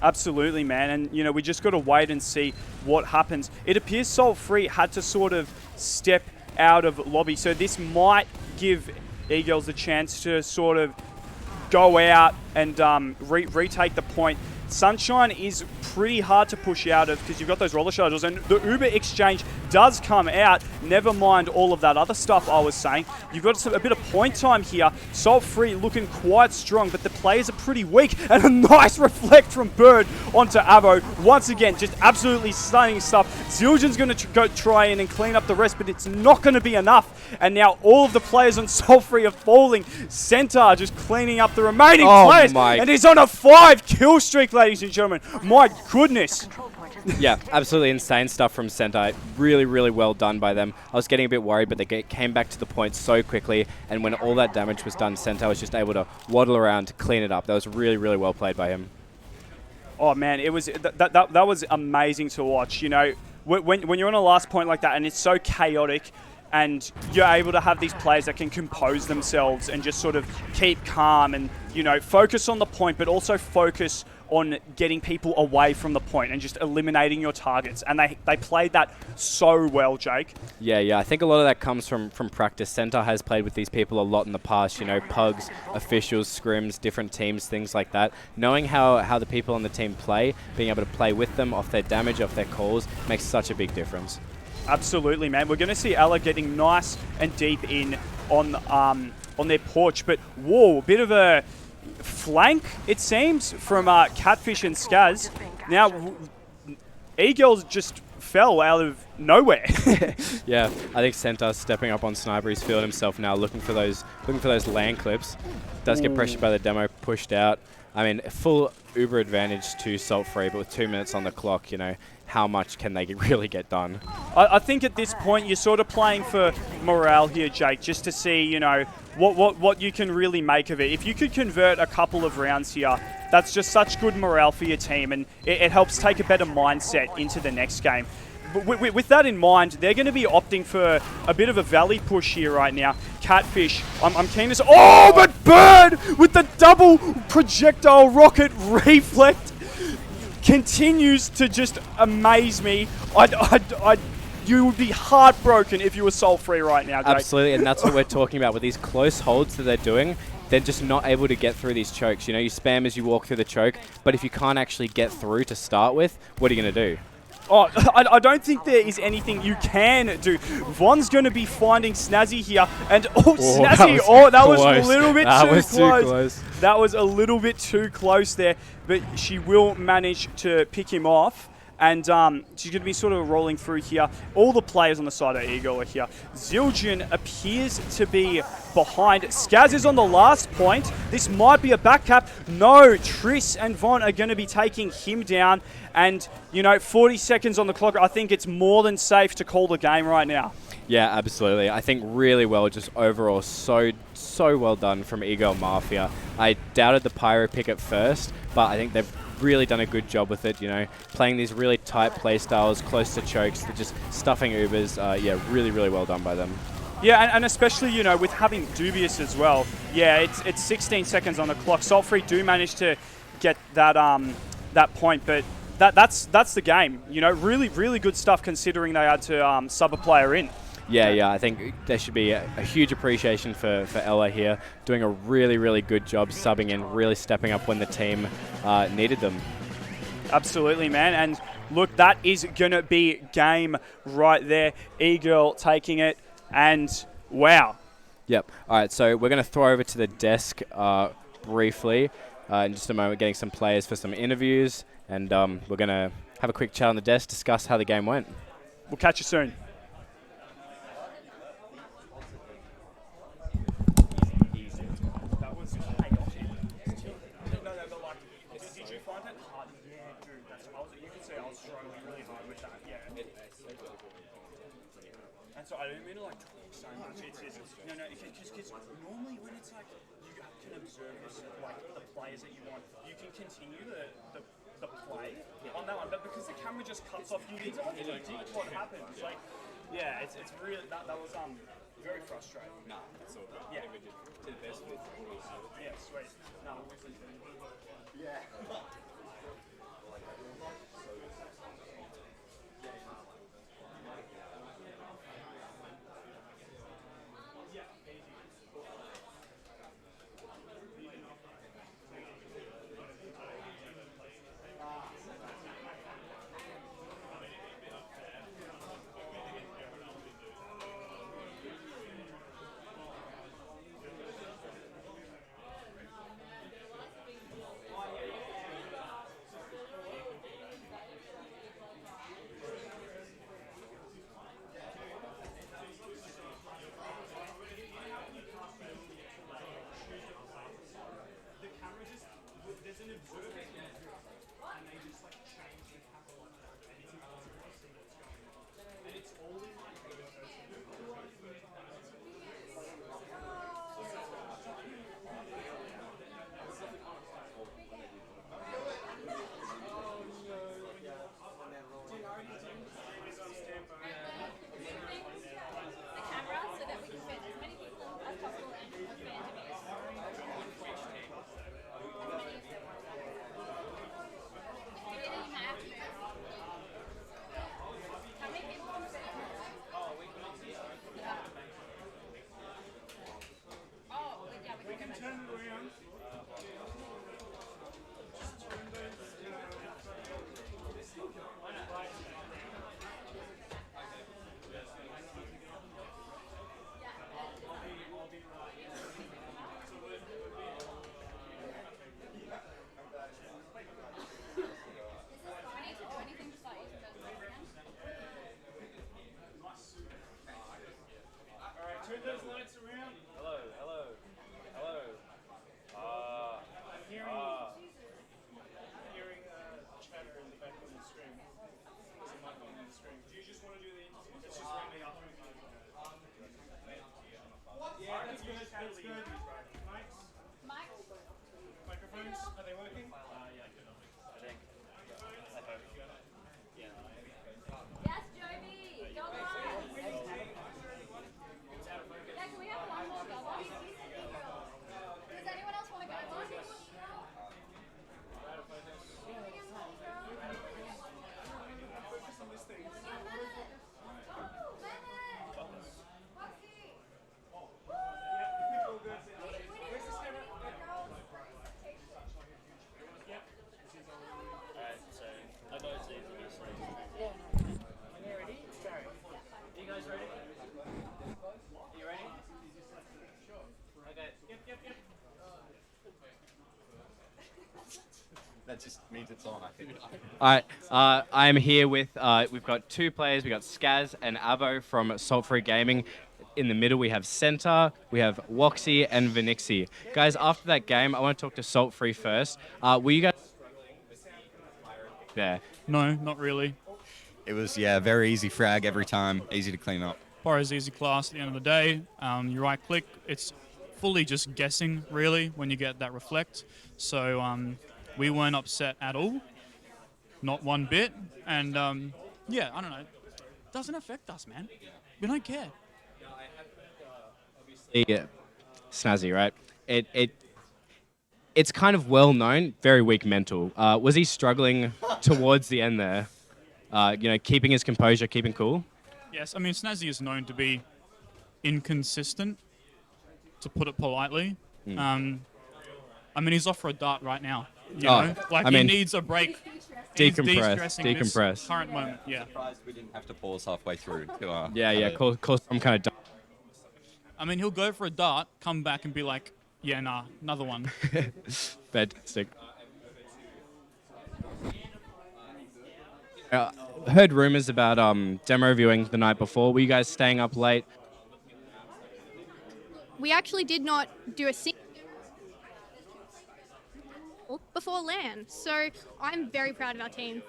Absolutely, man. And, you know, we just got to wait and see what happens. It appears Salt Free had to sort of step out of lobby, so this might give E-Girls a chance to sort of go out and retake the point. Sunshine is pretty hard to push out of because you've got those roller shuttles, and the Uber exchange does come out. Never mind all of that other stuff I was saying. You've got a bit of point time here. Salt Free looking quite strong, but the players are pretty weak, and a nice reflect from Bird onto Avo. Once again, just absolutely stunning stuff. Zildjian's going to go try in and clean up the rest, but it's not going to be enough. And now all of the players on Salt Free are falling. Centaur just cleaning up the remaining players, and he's on a 5-kill streak, ladies and gentlemen. My goodness. Yeah, absolutely insane stuff from Sentai. Really, really well done by them. I was getting a bit worried, but they came back to the point so quickly, and when all that damage was done, Sentai was just able to waddle around to clean it up. That was really, really well played by him. Oh man, it was that was amazing to watch. You know, when you're on a last point like that, and it's so chaotic, and you're able to have these players that can compose themselves and just sort of keep calm and, you know, focus on the point, but also focus on getting people away from the point and just eliminating your targets. And they played that so well, Jake. Yeah, I think a lot of that comes from practice. Centaur has played with these people a lot in the past, you know, pugs, officials, scrims, different teams, things like that. Knowing how the people on the team play, being able to play with them, off their damage, off their calls, makes such a big difference. Absolutely, man. We're going to see Ella getting nice and deep in on their porch, but whoa, a bit of a flank, it seems, from Catfish and Skaz. Now, E-Girls just fell out of nowhere. Yeah, I think Centaur's stepping up on Sniper. He's feeling himself now, looking for those LAN clips. Does get pressured by the demo, pushed out. I mean, full Uber advantage to Salt Free, but with 2 minutes on the clock, you know, how much can they really get done? I think at this point you're sort of playing for morale here, Jake, just to see, you know, what you can really make of it. If you could convert a couple of rounds here, that's just such good morale for your team, and it helps take a better mindset into the next game. But with that in mind, they're going to be opting for a bit of a valley push here right now. Catfish, I'm keen to... Oh, but Bird with the double projectile rocket reflect continues to just amaze me. You would be heartbroken if you were Salt Free right now, Jake. Absolutely, and that's what we're talking about. With these close holds that they're doing, they're just not able to get through these chokes. You know, you spam as you walk through the choke, but if you can't actually get through to start with, what are you going to do? Oh, I don't think there is anything you can do. Von's going to be finding Snazzy here. And, Snazzy! That was a little bit too close. That was a little bit too close there. But she will manage to pick him off. And she's going to be sort of rolling through here. All the players on the side of E-Girl are here. Zildjian appears to be behind. Skaz is on the last point. This might be a back cap. No, Triss and Von are going to be taking him down. And, you know, 40 seconds on the clock. I think it's more than safe to call the game right now. Yeah, absolutely. I think really well, just overall, so well done from E-Girl Mafia. I doubted the Pyro pick at first, but I think they've really done a good job with it, you know, playing these really tight play styles, close to chokes, they're just stuffing Ubers. Yeah, really, really well done by them. Yeah, and especially, you know, with having Dubious as well. Yeah, it's 16 seconds on the clock. Salt Free do manage to get that that point, but that's the game. You know, really, really good stuff considering they had to sub a player in. Yeah. I think there should be a huge appreciation for Ella here, doing a really, really good job subbing in, really stepping up when the team needed them. Absolutely, man. And look, that is going to be game right there. E-Girl taking it, and wow. Yep. All right, so we're going to throw over to the desk briefly in just a moment, getting some players for some interviews, and we're going to have a quick chat on the desk, discuss how the game went. We'll catch you soon. So I don't mean to like talk so much. No, because normally when it's like you can observe this, like the players that you want, you can continue the play on that one. But because the camera just cuts off, you need to like predict what happens. Like, yeah, it's really that was very frustrating. No, that's all good. Yeah, we did to the best with what we saw. yeah, sweet. No, yeah. Turn those lights around. Hello. Hearing chatter in the back on the screen. There's a mic on the screen. Do you just want to do the interview? It's just round me up. Yeah, that's good. That's good. Mics? Microphones? Are they working? Yeah, good. I think. I hope. Yes, Joby! Go on! Yeah, can we have one more go on? Does anyone else want to go on? That just means it's on, I think. All right, I'm here with, we've got two players. We've got Skaz and Avo from Salt Free Gaming. In the middle, we have Center, we have Woxy and Vinixi. Guys, after that game, I want to talk to Salt Free first. Were you guys there? No, not really. It was, very easy frag every time, easy to clean up. Pyro's easy class at the end of the day. You right click, it's fully just guessing, really, when you get that reflect. So we weren't upset at all, not one bit. And yeah, I don't know. It doesn't affect us, man. We don't care. Yeah, snazzy, right? It's kind of well known, very weak mental. Was he struggling towards the end there? Keeping his composure, keeping cool? Yes, I mean, Snazzy is known to be inconsistent, to put it politely. I mean, he's off for a dart right now. You know? Like, I he mean, needs a break. He's decompress, de-stressing this decompress. current moment, yeah. Surprised we didn't have to pause halfway through. To, Yeah, call some kind of I mean, he'll go for a dart, come back and be like, yeah, nah, another one. fantastic. Heard rumors about demo viewing the night before. Were you guys staying up late? We actually did not do a single before LAN, so I'm very proud of our team.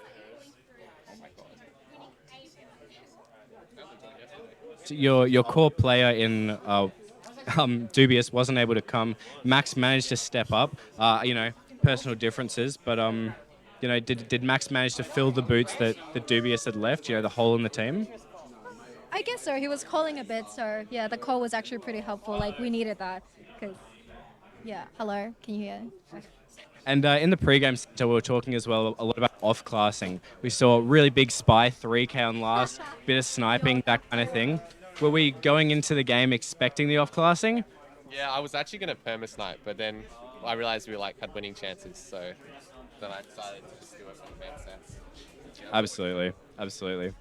Your core player in Dubious wasn't able to come. Max managed to step up. You know, personal differences, but you know, did Max manage to fill the boots that Dubious had left? You know, the hole in the team. I guess so. He was calling a bit, so yeah, the call was actually pretty helpful. Like, we needed that. Because, yeah, hello, can you hear? And in the pre-game center, we were talking as well a lot about off-classing. We saw really big spy, 3K on last, bit of sniping, that kind of thing. Were we going into the game expecting the off-classing? Yeah, I was actually going to perma-snipe, but then I realized we had winning chances, so then I decided to just do it when it made sense. Absolutely, absolutely.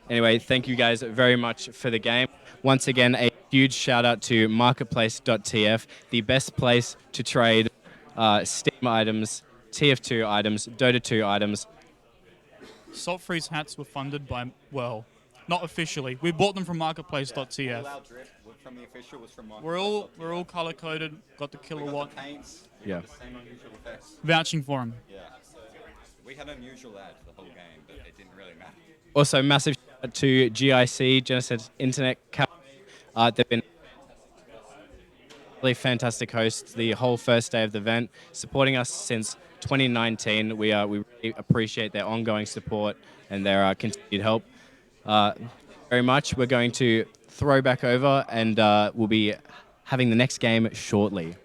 Anyway, thank you guys very much for the game. Once again, a huge shout out to marketplace.tf, the best place to trade Steam items, TF2 items, Dota 2 items. Salt Freeze hats were funded by, well, not officially. We bought them from marketplace.tf. From the official was from We're all color coded, got the kilowatt, paints. Yeah. The same unusual effects. vouching for them. Yeah. We had unusual ads the whole game, but it didn't really matter. Also, massive shout out to GIC, Genesis Internet Cafe. They've been really fantastic hosts the whole first day of the event, supporting us since 2019. We really appreciate their ongoing support and their continued help very much. We're going to throw back over, and we'll be having the next game shortly.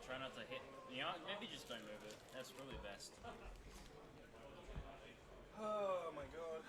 Try not to hit. You know, maybe just don't move it. That's probably best. Oh my god.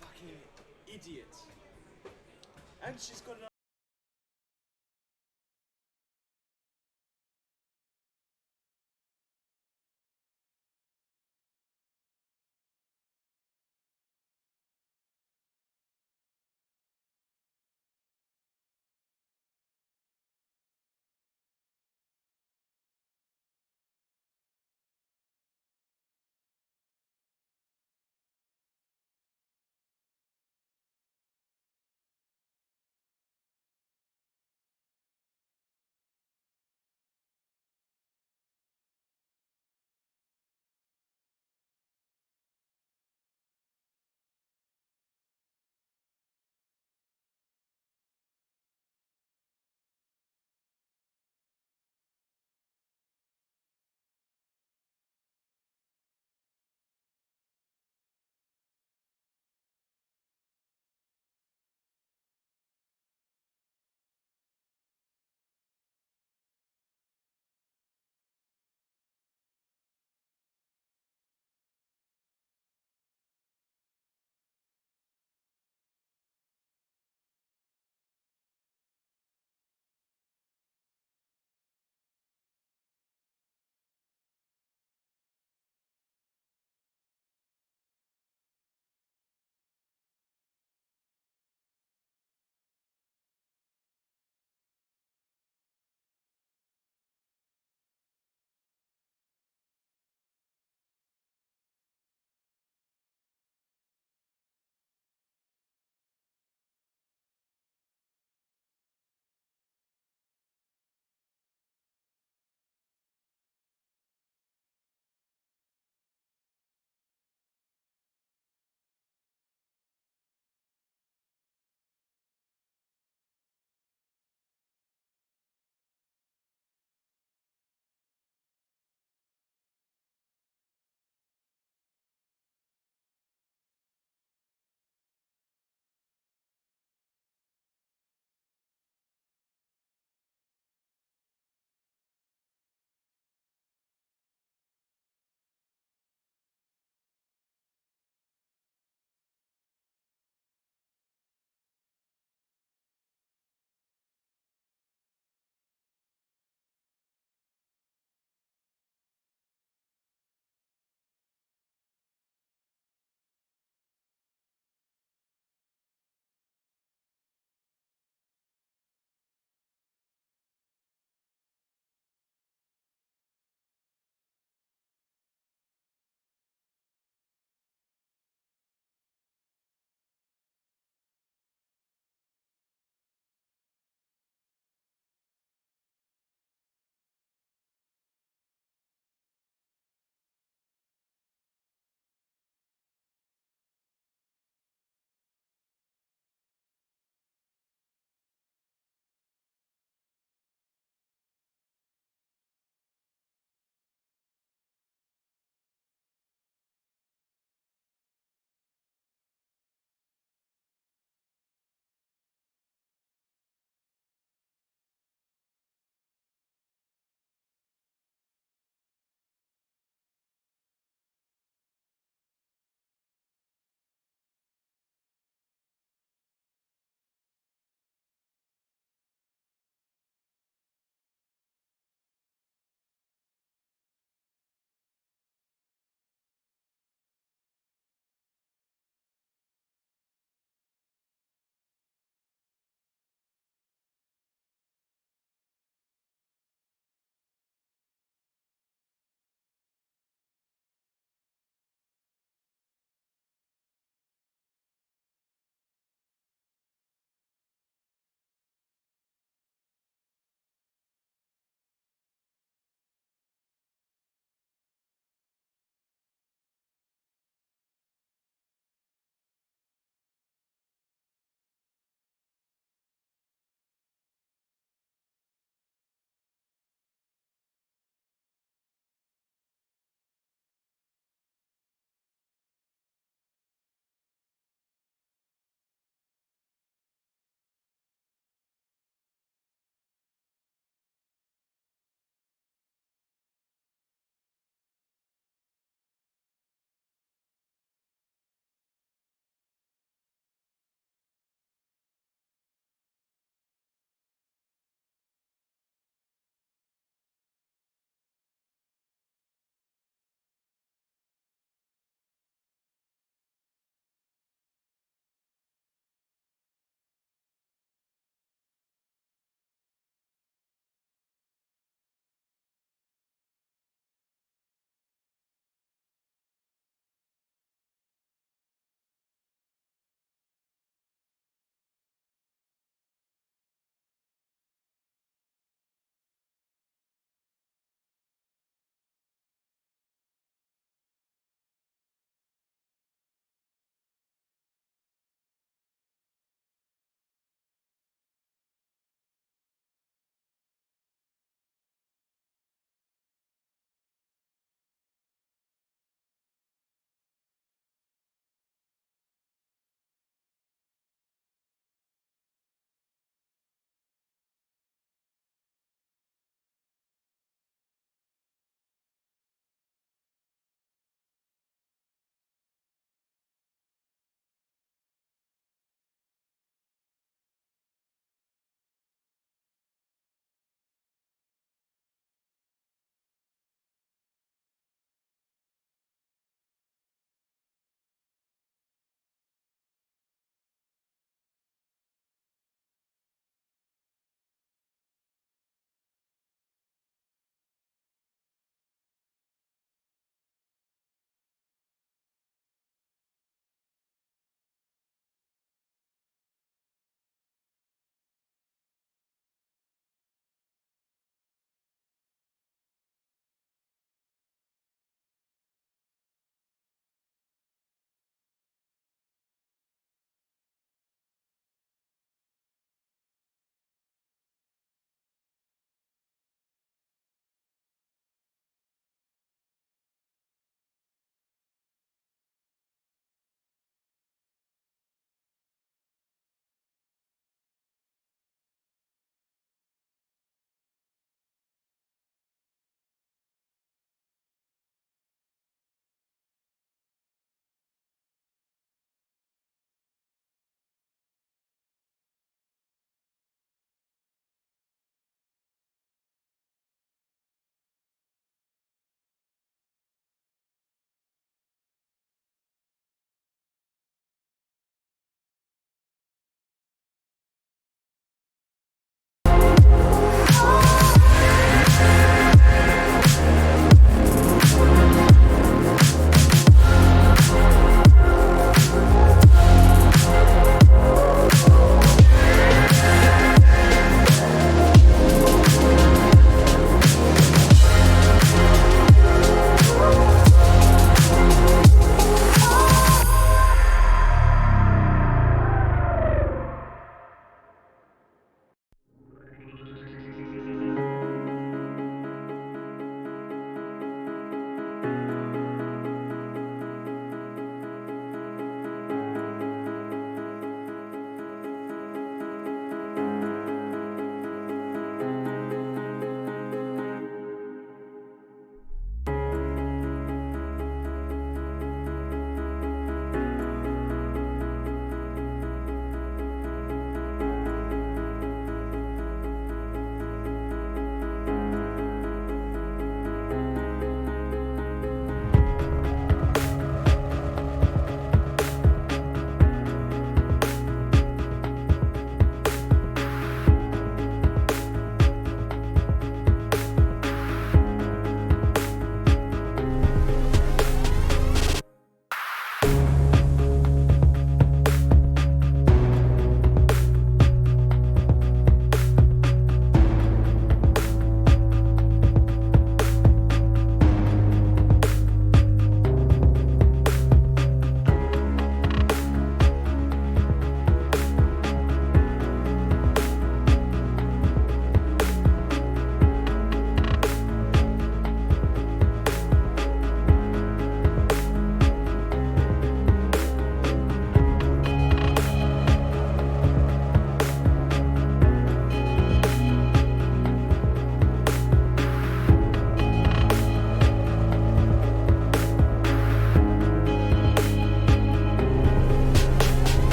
Fucking idiot. And she's got an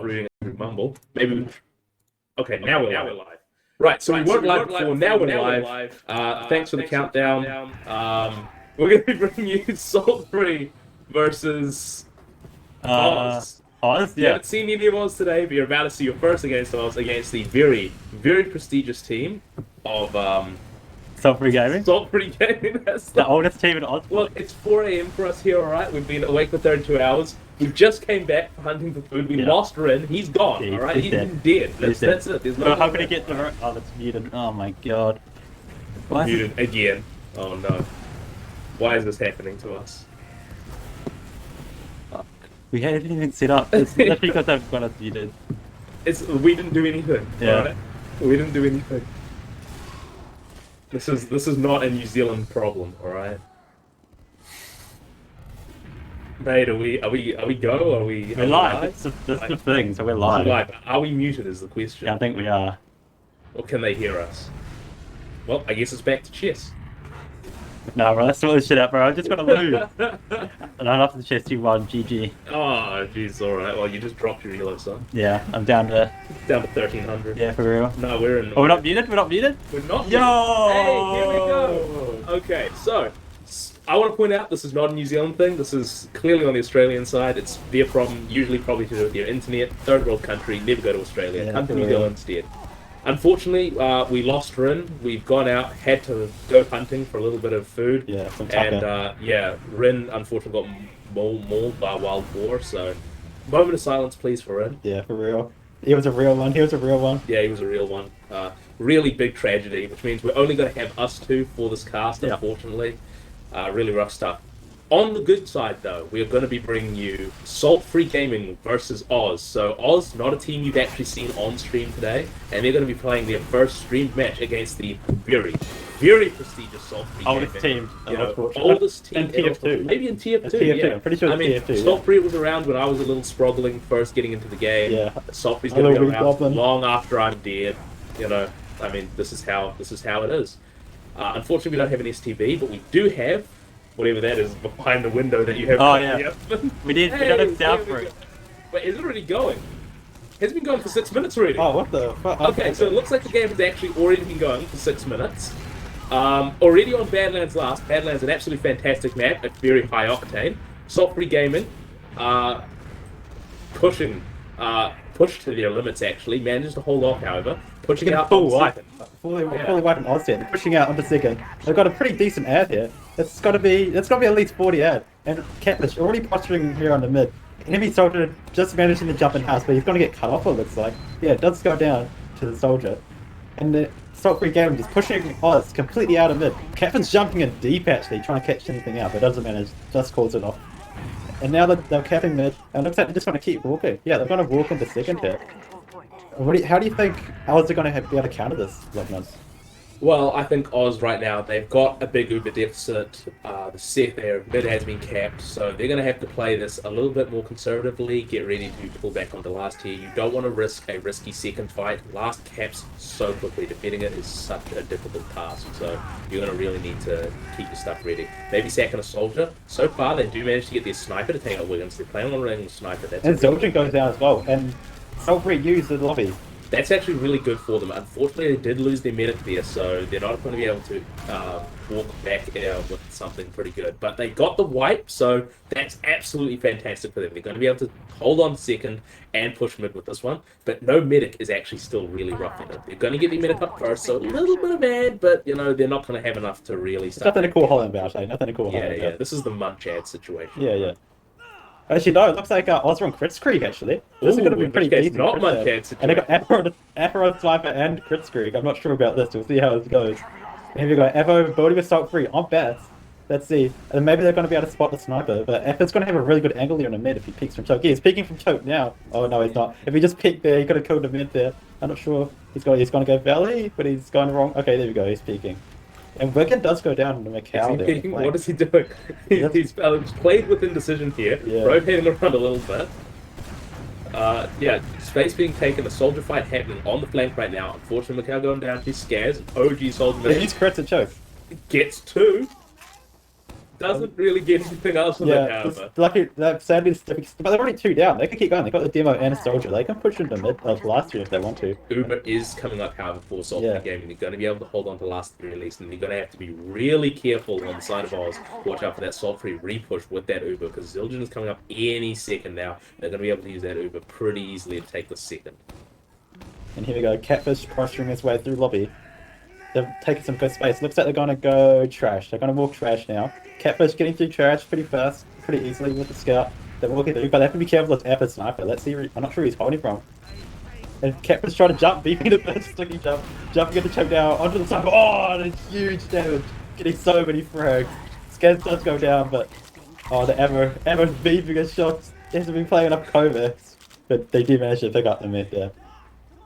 reading a mumble. Maybe. Okay, now we're live. Right, so we weren't live before. Now we're live. Thanks for the countdown. We're going to be bringing you Salt Free versus Oz. Oz, You haven't seen any of Oz today, but you're about to see your first against Oz against the very, very prestigious team of Salt Free Gaming. Salt Free Gaming. That's The oldest team in Oz. Look, it's 4 a.m. for us here, alright? We've been awake for 32 hours. We just came back for hunting for food. We lost Rin. He's gone, alright? He's dead. That's it. There's no how can he get the... Oh, that's muted. Oh my god. Why muted again. Oh no. Why is this happening to us? We had everything set up. It's because they've got us muted. We didn't do anything. Yeah. Alright? We didn't do anything. This is not a New Zealand problem, alright? Mate, are we go? Are we We're live. That's the thing, so we're live. Are we muted is the question. Yeah, I think we are. Or can they hear us? Well, I guess it's back to chess. No, bro, that's all this shit out, bro. I just gotta lose. And I'm after the chess 2-1, GG. Oh, jeez, alright. Well, you just dropped your elo, son. Yeah, I'm down to 1300. Yeah, for real. No, we're in. Oh, we're not muted? We're not muted? We're not. Yo! Hey, here we go. Okay, so I want to point out this is not a New Zealand thing. This is clearly on the Australian side. It's their problem, usually probably to do with their internet. Third world country, never go to Australia. Yeah, Come to New Zealand instead. Unfortunately, we lost Rin. We've gone out, had to go hunting for a little bit of food. Yeah, some and Rin unfortunately got mauled by a wild boar. So, moment of silence, please, for Rin. Yeah, for real. He was a real one. He was a real one. Yeah, he was a real one. Really big tragedy, which means we're only going to have us two for this cast, unfortunately. Really rough stuff. On the good side, though, we are going to be bringing you Salt Free Gaming versus Oz. So Oz, not a team you've actually seen on stream today, and they're going to be playing their first streamed match against the very, very prestigious Salt Free Oldest Gaming. team. Oldest team in TF2. Maybe in TF2. TF2. I'm pretty sure it's TF2. Salt Free was around when I was a little sproggling first getting into the game. Yeah. Salt Free's going to be around long after I'm dead. You know, I mean, this is how it is. Unfortunately, we don't have an STB, but we do have whatever that is behind the window that you have. Oh yeah. We don't have sound for it. Wait, is it already going? It's been going for 6 minutes already. Oh, what the fuck? Okay, so it looks like the game has actually already been going for 6 minutes. Already on Badlands last. Badlands, an absolutely fantastic map, at very high octane. Salt Free Gaming, pushed to their limits actually, manages to hold off however, pushing out full wipe. Fully wiping Oz here. They're pushing out onto second. They've got a pretty decent ad here. It's got to be at least 40 ad. And Catfish already posturing here on the mid. Enemy soldier just managing to jump in house, but he's going to get cut off, it looks like. Yeah, it does go down to the soldier. And the Salt Free Gaming just pushing Oz completely out of mid. Catfish jumping in deep actually, trying to catch anything out, but doesn't manage, just calls it off. And now they're capping mid, and it looks like they're just going to keep walking. Yeah, they're going to walk into second here. How do you think Oz are going to be able to counter this, Lognaz? Well, I think Oz right now, they've got a big Uber deficit. The set there, mid has been capped, so they're going to have to play this a little bit more conservatively, get ready to pull back onto last tier. You don't want to risk a risky second fight. Last caps so quickly. Defending it is such a difficult task, so you're going to really need to keep your stuff ready. Maybe sacking a soldier. So far, they do manage to get their sniper to take out Wiggins. They're playing on running sniper. And Zildjian goes down as well, and Salt Free use the lobby. That's actually really good for them. Unfortunately, they did lose their medic there, so they're not going to be able to walk back with something pretty good. But they got the wipe, so that's absolutely fantastic for them. They're going to be able to hold on second and push mid with this one. But no medic is actually still really rough in it. They're going to get the medic up first, so a little bit of ad, but you know they're not going to have enough to really start. Nothing to call Holland about, eh? Nothing to call Holland about. Yeah, this is the Munch ad situation. Yeah. Actually, no, it looks like Oz are on Kritzkrieg, actually. This is going to be pretty decent. Not Munch ad situation. And they've got Aphro Sniper and Kritzkrieg. I'm not sure about this. We'll see how it goes. And we've got Evo building with Salt Free on bats. Let's see. And maybe they're going to be able to spot the sniper. But Evo's going to have a really good angle here on the mid if he peeks from choke. Yeah, he's peeking from choke now. Oh, no, he's not. If he just peeked there, he could have killed the mid there. I'm not sure. He's going to go valley, but he's going wrong. Okay, there we go. He's peeking. And Wigan does go down to Macau there. What is he doing? He's played with indecision here, rotating around a little bit. Space being taken, a soldier fight happening on the flank right now. Unfortunately, Macau going down, he scares. OG soldier. He's crits and choke. Gets two. doesn't really get anything else from Yeah, that, it's however. lucky that sadly, but they're already 2 down. They can keep going. They've got the demo and a soldier. They can push into mid last year if they want to. Uber is coming up, however, for Salt Yeah. Gaming. They're going to be able to hold on to last 3 at least, and they're going to have to be really careful on the side of Oz. Watch out for that Salt Free repush with that Uber, because Zildjian is coming up any second now. They're going to be able to use that Uber pretty easily to take the second. And here we go. Catfish posturing his way through lobby. They've taken some good space. Looks like they're going to go trash. They're going to walk trash now. Catfish getting through trash pretty fast, pretty easily with the scout. They're walking through, but they have to be careful with Apple Sniper. Let's see. I'm not sure where he's holding from. And Catfish trying to jump, beeping the burst, sticky jump, jumping at the choke down onto the sniper. Oh, and it's huge damage. Getting so many frags. Scans does go down, but oh, the ever beeping his shots. He hasn't been playing enough Kovacs, but they do manage to pick up the mid there.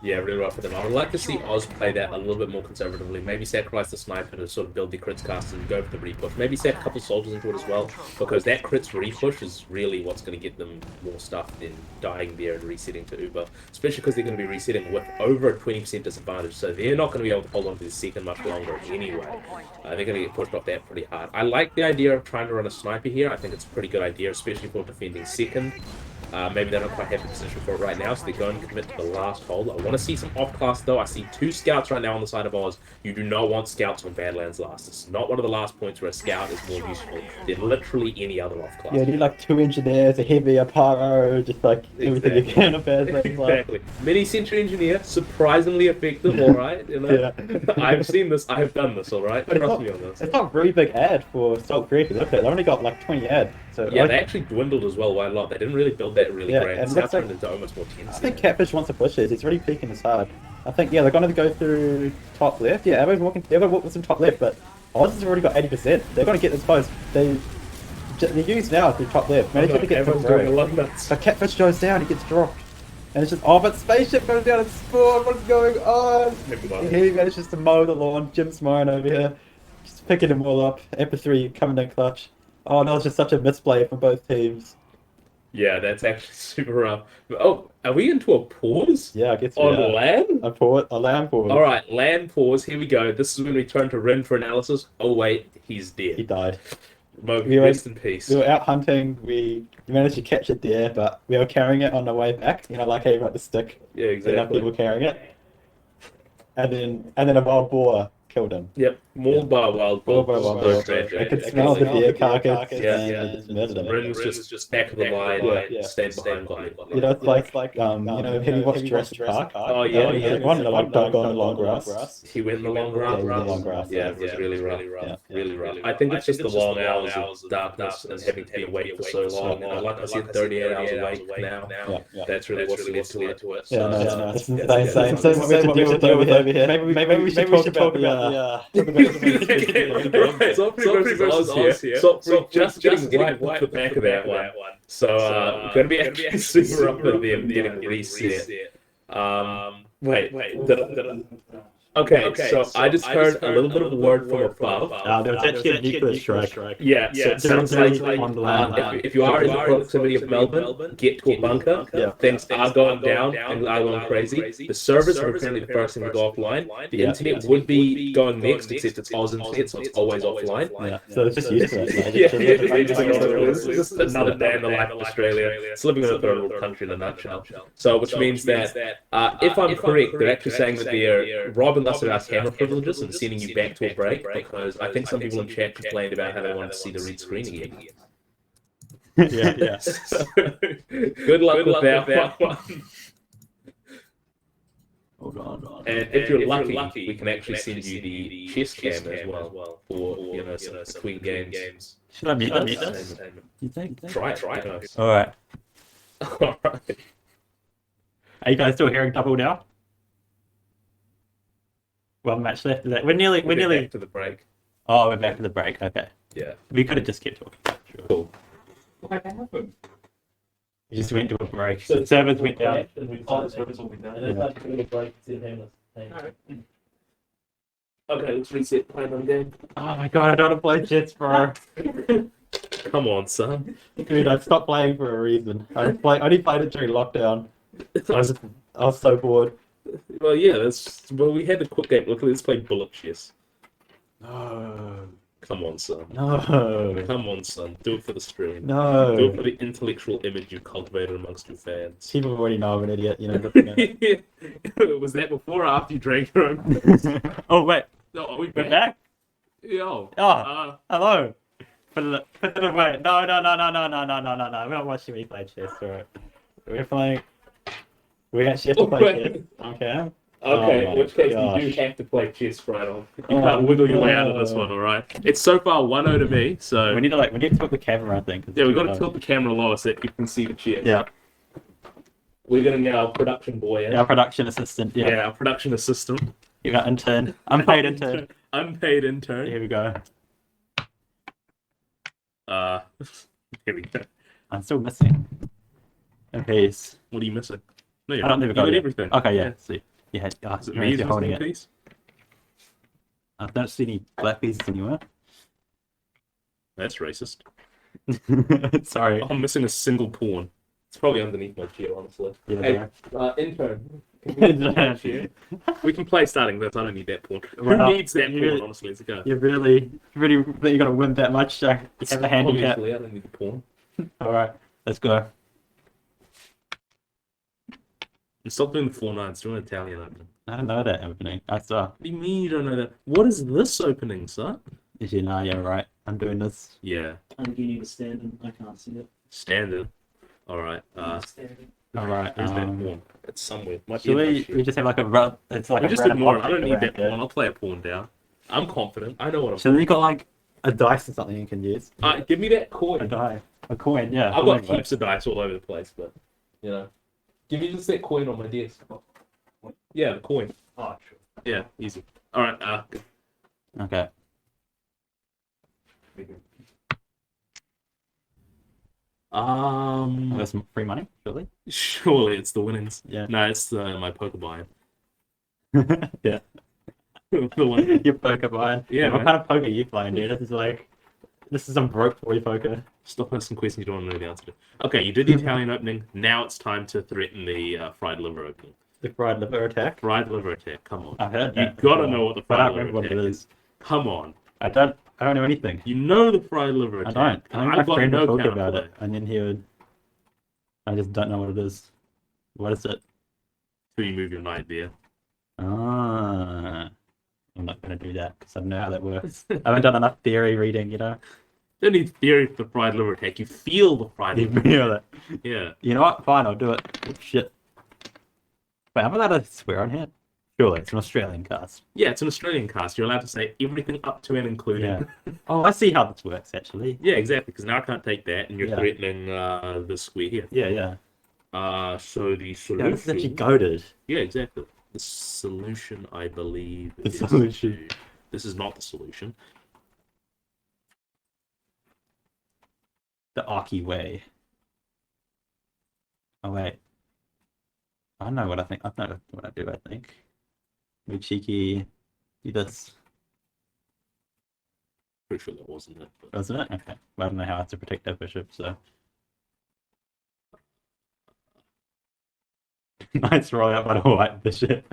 Yeah, really rough for them. I would like to see Oz play that a little bit more conservatively. Maybe sacrifice the sniper to sort of build the crits cast and go for the repush. Maybe set a couple soldiers into it as well, because that crits repush is really what's going to get them more stuff than dying there and resetting to Uber. Especially because they're going to be resetting with over a 20% disadvantage, so they're not going to be able to hold on to the second much longer anyway. They're going to get pushed off that pretty hard. I like the idea of trying to run a sniper here. I think it's a pretty good idea, especially for defending second. Maybe they don't quite have the position for it right now, so they're going to commit to the last hold. I want to see some off-class, though. I see 2 scouts right now on the side of Oz. You do not want scouts on Badlands last. It's not one of the last points where a scout is more useful than literally any other off-class. Yeah, you need like 2 engineers, a heavy, a pyro, just like everything you can on Badlands. Exactly. Mini-Sentry Engineer, surprisingly effective, alright? You know? Yeah. I've seen this, I've done this, alright? Trust me on this. It's not a very big ad for Salt Creek. Look at it, they only got like 20 ad. So Yeah, they actually dwindled as well quite a lot. They didn't really build that really great. and It's looks now like- turned into almost more tense. I think Catfish wants to push this. He's really peeking this hard. I think, yeah, they're going to go through top left. Yeah, everyone's walking. They're going to walk with some top left, but Oz has already got 80%. They're going to get this post. They're used now through top left. Managed to get everyone's through. going a lot nuts. But Catfish goes down. He gets dropped. And it's just, oh, but Spaceship goes down and spawn. What's going on? He manages to mow the lawn. Jim's mowing over here. Just picking them all up. Epa 3 coming in clutch. Oh, no, it's just such a misplay from both teams. Yeah, that's actually super rough. Oh, are we into a pause? Yeah, I guess on LAN? A LAN pause. All right, LAN pause. Here we go. This is when we turn to Rin for analysis. Oh wait, he's dead. He died. Rest in peace. We were out hunting. We managed to catch it there, but we were carrying it on the way back. You know, like how you got the stick. Yeah, Enough exactly. people carrying it. And then a wild boar killed him. Yep, more by wild More boar. by wild So boar. tragic. I could smell the deer carcass. Yeah, and just murdered him. Rin was just back of the line, Yeah. stayed behind. You know, it's like you know, have you watched Jurassic Park? Oh yeah, yeah. One that like dug on the long grass. He went in the long Yeah, grass. he went in the long grass. Yeah, it was really rough. Yeah. Really rough. I think it's just the long hours of darkness and having to be awake for so long. And like I said, 38 hours awake now. Yeah. That's really what's led to it. Yeah, no, it's insane. So what we have to deal with over here. Maybe we should talk about the Softy versus Oz here. So just getting right off the back of that one. So we're going to be actually super up with them getting reset. Wait. Okay, so I just heard a little bit of a word from above. There was actually a nuclear strike. Yeah, so it sounds like on the land. if you are in the proximity of Melbourne, get to a bunker. Things are going down and are going crazy. The servers are apparently the first thing to go offline. The internet would be going next, except it's Oz internet, so it's always offline. Yeah, so it's just useless. It's just another day in the life of Australia. It's living in a third world country in a nutshell. So, which means that if I'm correct, they're actually saying that they're robbing us of our camera privileges and sending you back to a break, because I think some people in chat complained about how they wanted to see the red screen again. Yeah. So, good luck with that one. Hold on. And if you're lucky, we can actually send you the chess cam as well for some between games. Should I mute this? You think? Try it. All right. All right. Are you guys still hearing double now? One match left. We're nearly back to the break. Oh, we're back to the break. Okay. Yeah. We could have just kept talking. Cool. What happened? We just went to a break. So the servers went down. Servers will be down. Okay, let's reset. Play on game. Oh my god, I don't want to play Jets, bro. Come on, son. Dude, I stopped playing for a reason. I only played it during lockdown. I was so bored. Well, yeah, we had the quick game. Look, let's play bullet chess. Oh. Come on, son. No. Come on, son. Do it for the stream. No. Do it for the intellectual image you've cultivated amongst your fans. People already know I'm an idiot, you know. Was that before or after you drank your own? Oh, wait. No, are we We're back? back? Yo. Hello. Put it away. No. We're not watching me play chess, alright. We're playing. We actually have to play chess. Okay. Okay, Oh in which case gosh. you do have to play chess right on. You can't wiggle your way out of this one, alright? It's so far 1-0 to me, so... We need to put the camera, I think. Yeah, we've got to tilt the camera lower so that you can see the chess. Yeah. We're going to get our production boy in. Our production assistant, yeah. Yeah, our production assistant. You got intern. Unpaid intern. Unpaid intern. Here we go. Here we go. I'm still missing a piece. What are you missing? No, I don't think you got it. everything. Okay, yeah. See. Yeah, Is it me who's holding missing a it. piece? I don't see any black pieces anywhere. That's racist. Sorry. I'm missing a single pawn. It's probably underneath my chair, honestly. Yeah, Hey, intern. We can play starting this. I don't need that pawn. Who needs that pawn, honestly? Let's go. You really think you're gonna win that much? Have a handicap. Obviously, I don't need the pawn. Alright, let's go. And stop doing the 4-9s. Do an Italian opening. I don't know that opening. I saw. What do you mean you don't know that? What is this opening, son? Did you know? Yeah, right. I'm doing this. Yeah. I'm giving you the standard. I can't see it. Standard. Alright. Standard. Alright. Where's that pawn? It's somewhere. Might be Should in my we shit. just have like a run? It's like We a just random ignore it. I object don't need around that it. pawn. I'll play a pawn down. I'm confident. I know what I'm So then you got like a dice or something you can use. Give me that A coin. die. A coin, yeah. I've got heaps of dice all over the place, but you know. Give me just that coin on my desk. Yeah, the coin. Oh, sure. Yeah, easy. Alright, Okay. There's some free money, surely? surely it's the winnings. Yeah. No, it's my poker buy-in. Yeah. The one. Your poker buy. Yeah, What man. kind of poker are you playing, dude? This is some broke boy poker. Stop asking questions you don't want to know the answer to. Okay, you did the Italian opening. Now it's time to threaten the fried liver opening. The fried liver attack. Fried liver attack. Come on. I've heard You that. gotta before, know what the but I fried don't liver remember what attack it is. is. Come on. I don't know anything. You know the fried liver I attack. don't. I think I've my got friend no would talk about counterplay. it, and then he would. I just don't know what it is. What is it? So you move your knight there. Ah, I'm not gonna do that because I don't know how that works. I haven't done enough theory reading, you know. Don't need theory for the fried liver attack. You feel the fried You liver feel attack. it. Yeah. You know what? Fine, I'll do it. Shit. Wait, am I allowed to swear on here? Surely, it's an Australian cast. Yeah, it's an Australian cast. You're allowed to say everything up to and including. Yeah. Oh, I see how this works actually. Yeah, exactly. Because now I can't take that, and you're Yeah. threatening this square here. Yeah, yeah. So the Yeah, solution. this is actually goaded. Yeah, exactly. The solution, I believe, The is solution. This is not the solution. The Aki way. Oh wait. I know what I think. I know what I do. I think. Be cheeky. Do this. Pretty sure that wasn't it. But... Wasn't it? Okay. Well, I don't know how to protect that bishop, so. Nice roll out by the white bishop.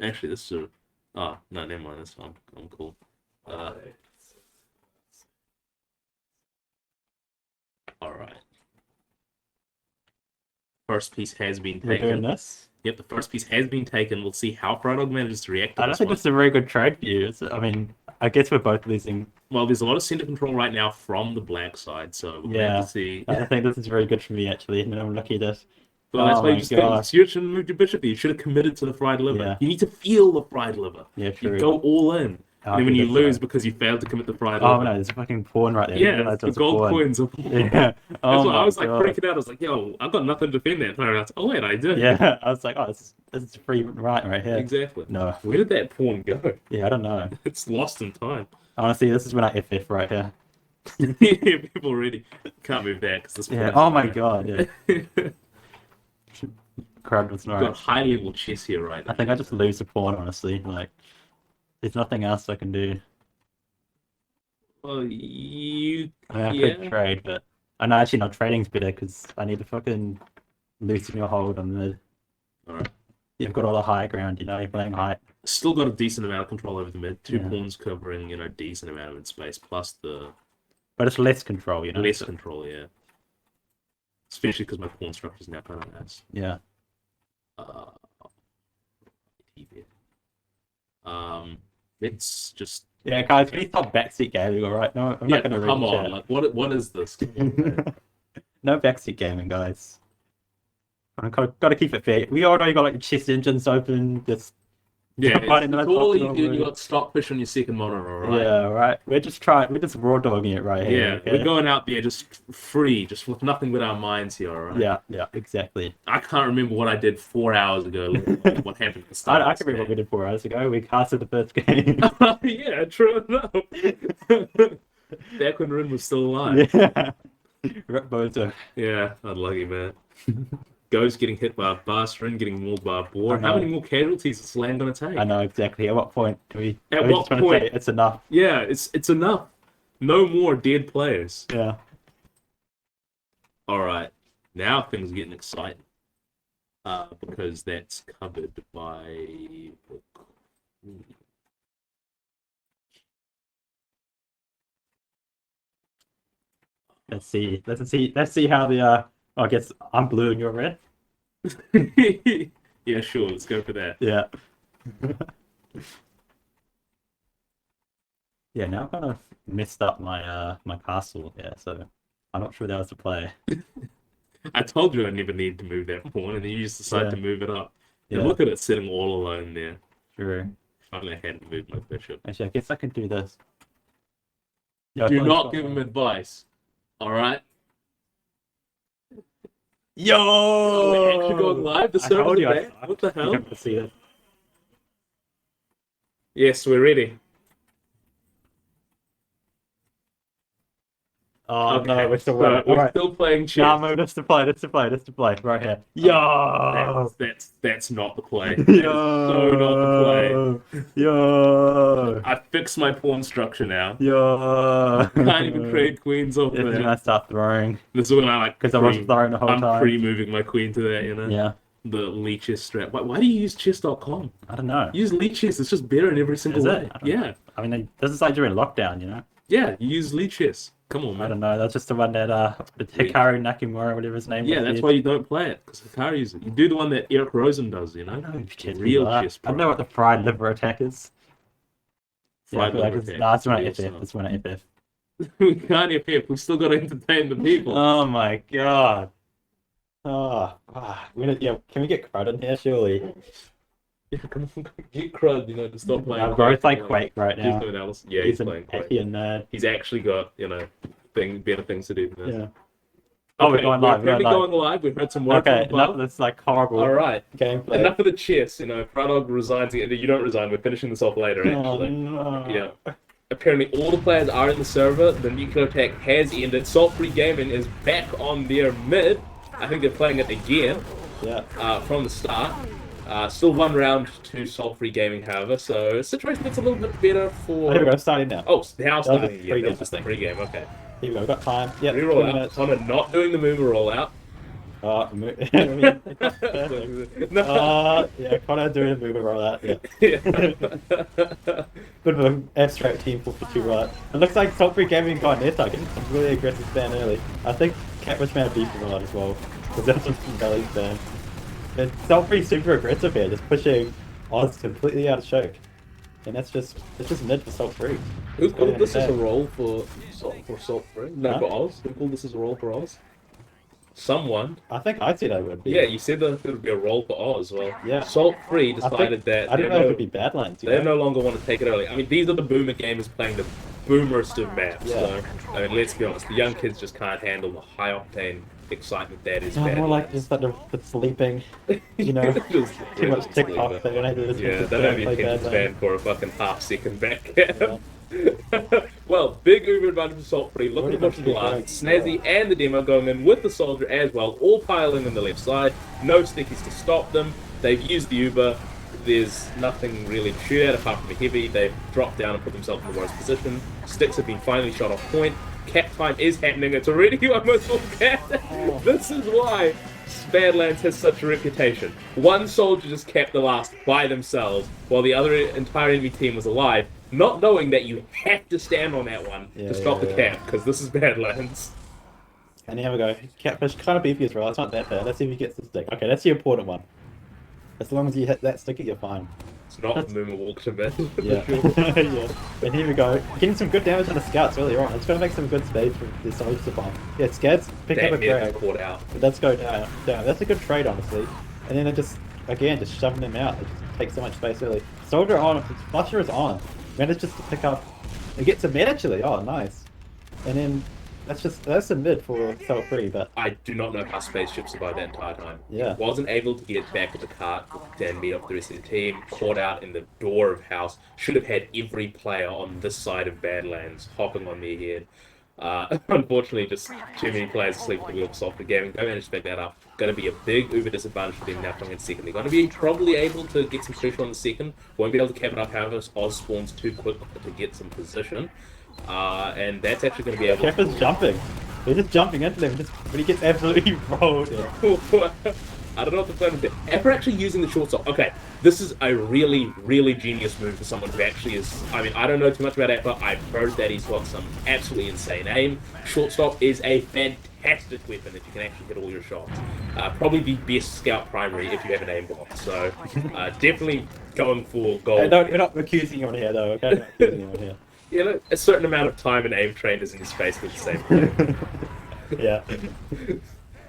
Actually, this is. Oh, no, never mind. That's fine. I'm cool. Alright. First piece has been We're doing taken. this. Yep, the first piece has been taken. We'll see how Frydog manages to react to I don't this think one. this is a very good trade for you. I mean, I guess we're both losing. Well, there's a lot of center control right now from the black side, so we'll Yeah. have to see. I don't think this is very good for me actually, and I'm lucky that. Well, that's Oh why you my just gosh. you shouldn't have moved your bishop there. You should have committed to the fried liver. Yeah. You need to feel the fried liver. Yeah, You true. go all in. Oh, And then when you that's lose right. because you failed to commit the fried Oh liver. no, there's a fucking pawn right there. I Yeah, didn't realize the there was a gold pawn. coins. Are... Yeah. That's Oh why I my was like God. freaking out. I was like, yo, I've got nothing to defend that. And I realized, oh wait, I did. Yeah, I was like, oh, this is free right here. Exactly. No. Where did that pawn go? Yeah, I don't know. It's lost in time. Honestly, this is when I FF right here. Yeah, people already can't move that because this. Yeah. pawn Oh is my there. God. Yeah. Crowd was We've got right. high level chess here, right? I think I just lose the pawn. Honestly, like, there's nothing else I can do. Well, you. I mean, I Yeah. could trade, but I know actually not trading's better because I need to fucking loosen your hold on the. Alright. You've got all the high ground, you know, you're playing high. Still got a decent amount of control over the mid. Two Yeah. pawns covering, you know, decent amount of mid space, plus the But it's less control, you know. less control, yeah. Especially because my pawn structure is now kind of nice. Yeah. Let's just Yeah, guys, please stop backseat gaming, alright? No, I'm yeah, not gonna read come the on, chat. like what is this? No backseat gaming, guys. I've got to keep it fair. We already got like chest engines open. Just Yeah, fighting it's the all hospital you already. got stockfish on your second monitor, right? Yeah, right. We're just raw dogging it right here. Yeah, okay? we're going out there just free, just with nothing but our minds here, alright? Yeah, exactly. I can't remember what I did 4 hours ago, like, what happened at the start. I can remember what we did 4 hours ago. We casted the first game. Yeah, true enough. Back when Rin was still alive. Yeah. Rip Bozo. Yeah, unlucky, man. Ghost getting hit by a bus, Rin getting mauled by a boar. I How know. many more casualties is LAN gonna take? I know exactly. At what point do we? At are we what just gonna point? say it's enough? Yeah, it's enough. No more dead players. Yeah. Alright, now things are getting exciting. Because that's covered by... Let's see how the I guess I'm blue and you're red. Yeah, sure, let's go for that. Yeah. Yeah, now I've kind of messed up my my castle here, so I'm not sure that was the play. I told you I never needed to move that pawn, and then you just decided to move it up. And Yeah. look at it sitting all alone there. True. Finally, I hadn't moved my bishop. Actually, I guess I could do this. Yeah, I Do thought not it's give got- him advice. Alright? Yo! Oh, we're actually going live? The I told server's you, back? What the You hell? have to see it. Yes, we're ready. Oh Okay, no, we're still so winning. we're Alright. still playing chess. Nah, move, that's the play, right here. Yo! That's not the play. That is so not the play. Yo! I fixed my pawn structure now. Yo! Can't even trade queens off This is when there. I start throwing. This is when I like. 'Cause I was throwing the whole I'm time. pre-moving my queen to that, you know. Yeah. The leeches strap. Why do you use chess.com? I don't know. Use leeches. It's just better in every single Is way. it? I don't Yeah. know. I mean, this is like during lockdown, you know? Yeah, you use leeches. Come on, I man. don't know. That's just the one that Hikaru Nakamura, whatever his name Yeah, was. that's why you don't play it, because Hikaru uses it. You do the one that Eric Rosen does, you know? Real chess I pro. know what the fried liver attack is. Fried I feel like liver it's, attack. nah, it's one Real at FF. stuff. It's one at FF. We can't FF. We still got to entertain the people. Oh my god. Yeah, can we get crud in here, surely? Yeah, come on, get crud, you know, to stop playing. I'm both like you know. Quake right now. He's doing Alice. Yeah, he's playing Quake. Happy and mad. He's actually got, you know, better things to do than this. Yeah. Oh, we're going live. We're We're going live. We've heard some work. Okay, enough of this like horrible Alright. gameplay. Enough of the chess, you know. Pradog resigns. You don't resign. We're finishing this off later, actually. no. Yeah. Apparently, all the players are in the server. The nuclear attack has ended. Salt-Free Gaming is back on their mid. I think they're playing it again. Yeah. From the start. Still one round to Salt-Free Gaming, however. So situation looks a little bit better for. Oh, here we go. Starting now. Oh, now That was starting a again. pre-game That's just the pre-game. Okay. Here we go. We've got time. Yeah. Reroll 20 out. minutes. Connor not doing the mover rollout. Yeah, Connor doing a move around that. Yeah. Bit of an abstract team for 2 right. It looks like Salt-Free Gaming got an air getting some really aggressive ban early. I think Catfish Man beat them a lot as well, because that's just some Belly's ban. And Salt-Free super aggressive here, just pushing Oz completely out of choke. And it's just mid for Salt-Free. Who called this as a role for Salt-Free? No, Huh? for Oz. Who called this as a role for Oz? Someone. I think I said I would be. Yeah, you said that it would be a role for Oz. Well, Yeah. Salt-Free I decided that I didn't know it would be Badlands. they no longer want to take it early. I mean, these are the boomer gamers playing the boomerest of maps. Yeah. So, I mean, let's be honest, the young kids just can't handle the high octane excitement that is Yeah, bad. more like just like the sleeping, you know, Just too much sleeping. TikTok. They don't have to Yeah, just they don't even play hit this Badlands. ban for a fucking half-second back cam. Well, big Uber advantage for Salt-Free. Look at what the last. Snazzy and the demo going in with the soldier as well, all piling in the left side. No stickies to stop them. They've used the Uber. There's nothing really to shoot at apart from a heavy. They've dropped down and put themselves in the worst position. Sticks have been finally shot off point. Cap time is happening. It's already almost all capped. This is why Badlands has such a reputation. One soldier just capped the last by themselves, while the other entire enemy team was alive, not knowing that you have to stand on that one to stop the cap, because this is Badlands. And here we go. Catfish kind of beefy as well. It's not that bad. Let's see if he gets the stick. Okay, that's the important one. As long as you hit that sticker, you're fine. It's not a movement walk to mid. Yeah. Yeah. And here we go. Getting some good damage on the scouts earlier on. It's going to make some good space for the soldiers to bomb. Yeah, scouts pick up a frag. Caught out. But let's go down. That's a good trade, honestly. And then they're just, again, just shoving them out. It just takes so much space early. Soldier on. Flusher is on. Manages to pick up. It gets a mid, actually. Oh, nice. And then that's a mid for Cell Free, but I do not know how Spaceship survived that entire time. Yeah. Wasn't able to get back at the cart and meet up the rest of the team. Caught out in the door of house. Should have had every player on this side of Badlands hopping on their head. Unfortunately, just too many players asleep at the wheel of software gaming. Don't manage to pick that up. Going to be a big Uber disadvantage for them now coming in second. They're going to be probably able to get some pressure on the second. Won't be able to cap it up, however, Oz spawns too quick to get some position. And that's actually going to be able Cap is jumping. They're just jumping into them, but he gets absolutely rolled. I don't know what the plan is there. After actually using the short stop, okay, this is a really, really genius move for someone who actually is, I mean, I don't know too much about Appa. I've heard that he's got some absolutely insane aim. Short stop is a fantastic weapon if you can actually hit all your shots. Probably the best scout primary if you have an aimbot. So, definitely going for gold. Hey, we're not accusing you on here, though, okay? We're not accusing you on here. You know, a certain amount of time and aim trained is in his face with the same thing. Yeah.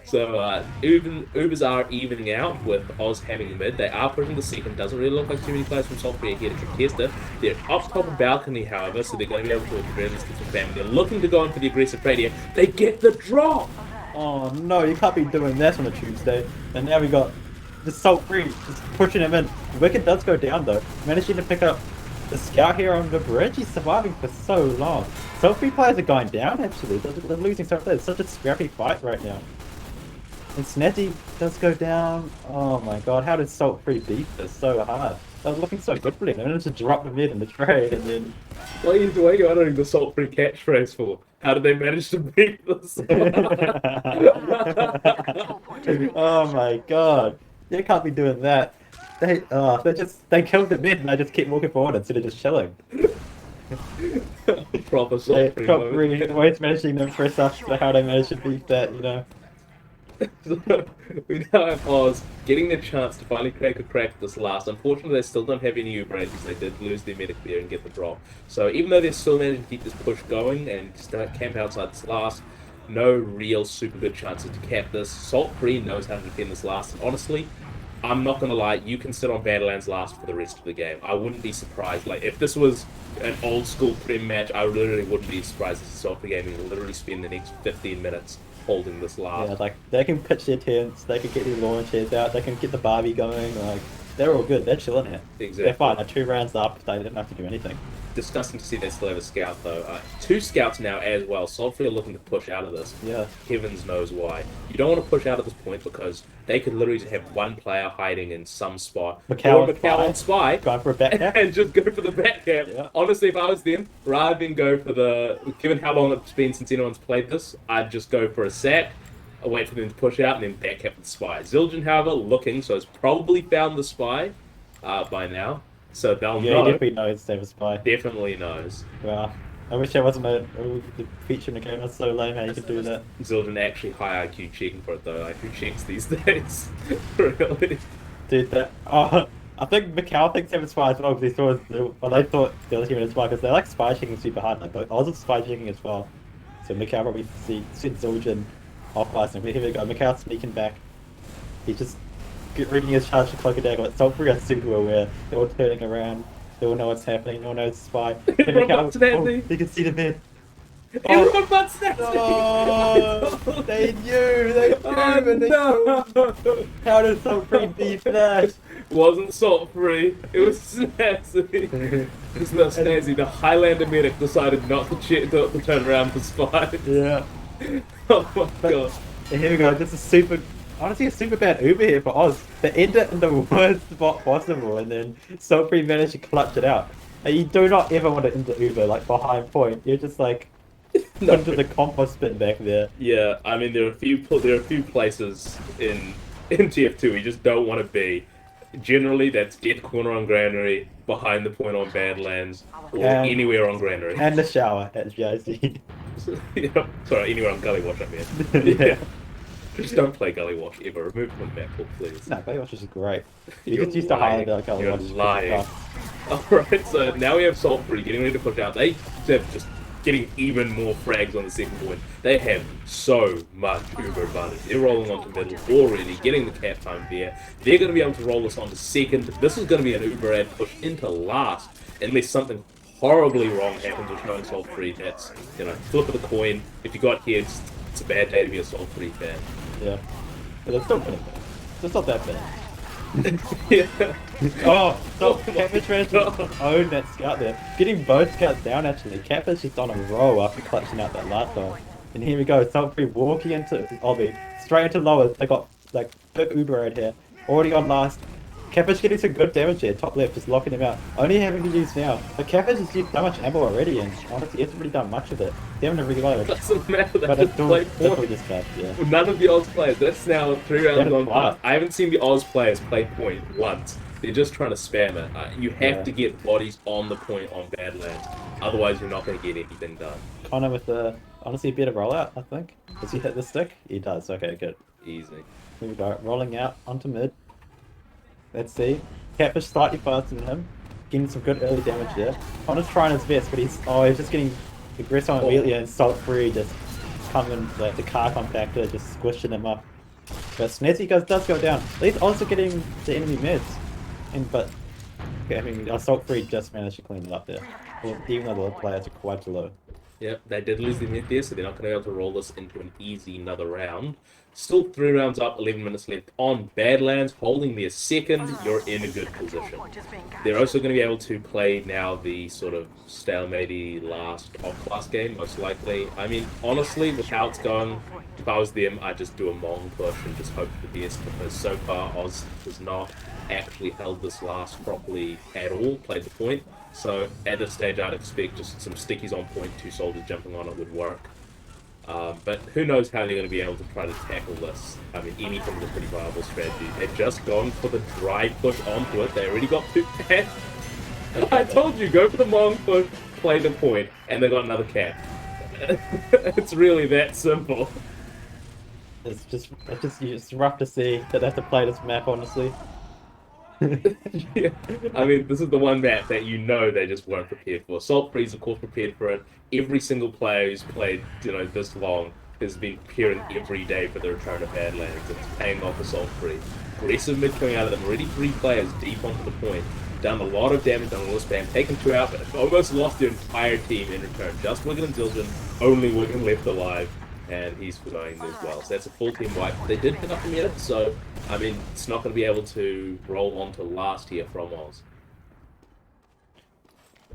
So, Ubers are evening out with Oz having the mid. They are pushing the second. Doesn't really look like too many players from Salt here to contest it. They're up top of balcony, however, so they're going to be able to advance get some family. They're looking to go in for the aggressive radio. They get the drop! Oh no, you can't be doing that on a Tuesday. And now we got the Salt Free just pushing him in. Wicked does go down though. Managing to pick up the scout here on the bridge. He's surviving for so long. Salt Free players are going down actually. They're losing so much. It's such a scrappy fight right now. And Snazzy does go down. Oh my god, how did Salt Free beat this so hard? That was looking so good for them. They managed to drop the mid in the trade and then... What are you uttering the Salt Free catchphrase for? How did they manage to beat this? Oh my god. You can't be doing that. They killed the mid and they just keep walking forward instead of just chilling. Proper Salt Free moment. Always managing to impress us for how they managed to beat that, you know. We now have Oz getting the chance to finally crack this last. Unfortunately, they still don't have any Uber because they did lose their medic there and get the drop. So even though they're still managing to keep this push going and start camp outside this last, no real super good chances to cap this. Salt Free knows how to defend this last, and honestly, I'm not gonna lie, you can sit on Badlands last for the rest of the game. I wouldn't be surprised. Like if this was an old school Prem match, I literally wouldn't be surprised if Salt Free Gaming will literally spend the next 15 minutes holding this last. Yeah, like they can pitch their tents, they can get their launch heads out, they can get the Barbie going, like they're all good, they're chilling here. Exactly. They're fine, like 2 rounds up, they didn't have to do anything. Disgusting to see they still have a scout though. 2 scouts now as well. Saltfree are looking to push out of this. Yeah. Heavens knows why. You don't want to push out at this point because they could literally just have one player hiding in some spot. Macau on spy. Going for a back cap. And just go for the back cap. Yeah. Honestly, if I was them, rather than go for the... Given how long it's been since anyone's played this, I'd just go for a sack, wait for them to push out, and then back cap the spy. Zildjian, however, looking, so has probably found the spy by now. So they'll know. Yeah, he definitely knows they have a spy. Definitely knows. Wow. I wish there wasn't the feature in the game. That's so lame how you could do that. Zildjian actually high IQ checking for it though. Like who checks these days? Really? Dude, that... Oh, I think Macau thinks they have a spy as well because they thought they were giving a spy because they like spy checking super hard. Like, but Oz is spy checking as well. So Macau probably sent Zildjian off last night. Here we go. Macau sneaking back. He's just reading his charge to cloak a dagger. But Saltfree are super aware. They're all turning around. They all know what's happening. No one knows the spy. You can see the mid. Everyone but Snazzy! Oh, they knew! They knew! No. How did Saltfree beat that? Wasn't Saltfree. It was Snazzy. It's not Snazzy. The Highlander medic decided not to turn around for spy. Yeah. Oh my god. Here we go. This is honestly a super bad Uber here for Oz. They end it in the worst spot possible and then Saltfree managed to clutch it out. And you do not ever want to end the Uber like behind point. You're just like, Put into the compost bin back there. Yeah, I mean there are a few places in TF2 you just don't want to be. Generally, that's dead corner on Granary, behind the point on Badlands, or anywhere on Granary. And the shower at GIC. Yeah, sorry, anywhere on Gully Watch, I mean. Yeah. Just don't play Gully Watch ever. Remove it from the map, please. No, Gully Watch is great. You just used to highlight like Gully Watch. You're lying. Alright, so now we have Saltbury getting ready to push out. They have just getting even more frags on the second point. They have so much uber advantage. They're rolling onto middle already, getting the cap time there. They're going to be able to roll this onto second. This is going to be an uber ad push into last, unless something horribly wrong happens with showing Saltbury. That's, you know, flip of the coin. If you got here, it's a bad day to be a Saltbury fan. Yeah. But it's still pretty bad. It's not that bad. Yeah. Oh, so Catfish managed to own that scout there. Getting both scouts down actually. Catfish is on a roll after clutching out that last one. And here we go, Saltbury walking into Obby, straight into lowers. They got like big Uber right here. Already on last. Catfish getting some good damage here, top left, just locking him out. Only having to use now. But Catfish has used so much ammo already, and honestly, he hasn't really done much of it. They haven't reloaded. Doesn't matter, But it's still just bad, yeah. None of the Oz players, that's now 3 rounds on past. I haven't seen the Oz players play point once. They're just trying to spam it. You have to get bodies on the point on Badlands, otherwise you're not going to get anything done. Connor with honestly a better rollout, I think. Does he hit the stick? He does, okay, good. Easy. Here we go, rolling out onto mid. Let's see. Catfish slightly faster than him. Getting some good early damage there. Connor's trying his best, but he's just getting aggressive immediately, and Saltbury just coming the car compactor, just squishing him up. But Snazzy does go down. He's also getting the enemy mids. But I mean, Saltbury just managed to clean it up there. Well, even though the players are quite low. Yep, they did lose the mid there, so they're not going to be able to roll this into an easy another round. Still 3 rounds up, 11 minutes left on Badlands, holding their second. You're in a good position. They're also going to be able to play now the sort of stalemate last off-class game, most likely. I mean, honestly, with how it's going, if I was them, I'd just do a Mong push and just hope for the best, because so far Oz has not actually held this last properly at all, played the point. So at this stage, I'd expect just some stickies on point, 2 soldiers jumping on it would work. But who knows how they're going to be able to try to tackle this. I mean, anything's a pretty viable strategy. They've just gone for the dry push onto it. They already got 2 cats. I told you, go for the Mong push, play the point, and they got another cat. It's really that simple. It's rough to see that they have to play this map, honestly. Yeah. I mean, this is the one map that you know they just weren't prepared for. Saltbury's of course prepared for it. Every single player who's played, you know, this long has been preparing every day for the return of Badlands. It's paying off for Saltbury. Aggressive mid coming out of them. Already 3 players deep onto the point. Done a lot of damage on a little spam. Taken 2 out, but almost lost their entire team in return. Just Wigan and Zildjian, only Wigan left alive. And he's going as well. So that's a full team wipe. They did pick up a minute, so I mean, it's not going to be able to roll on to last here from Oz.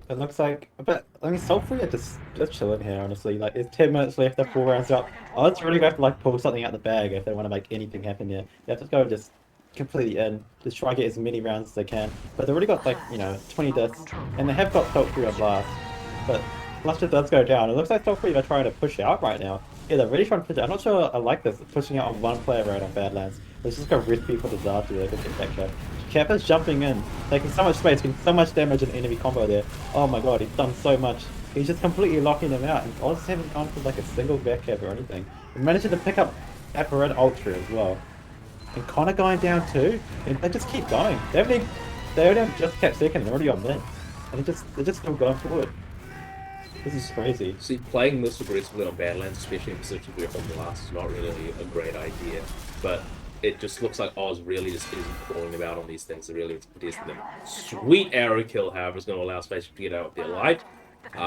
It looks like, but I mean, Saltbury are just chilling here, honestly. Like, there's 10 minutes left, they're 4 rounds up. Oz really have to like pull something out the bag if they want to make anything happen here. They have to go just completely in, just try and get as many rounds as they can. But they've already got like, you know, 20 deaths, and they have got Saltbury on blast. But Bluster does go down. It looks like Saltbury are trying to push out right now. Yeah, they're really trying to push out. I'm not sure I like this, pushing out on 1 player right on Badlands. Let's just go recipe for disaster there, get that cap. Cap is jumping in, taking so much space, getting so much damage in enemy combo there. Oh my god, he's done so much. He's just completely locking them out, and Oz haven't gone for like a single back cap or anything. He managed to pick up Apparat Ultra as well. And Connor going down too, and they just keep going. They only have just kept second, they're already on mid. And they're just still going forward. This is crazy. See, playing this aggressively on Badlands, especially in positions where from last, is not really a great idea. But it just looks like Oz really just isn't calling them out on these things. They really need to contest them. Sweet arrow kill, however, is going to allow Space to get out with their light,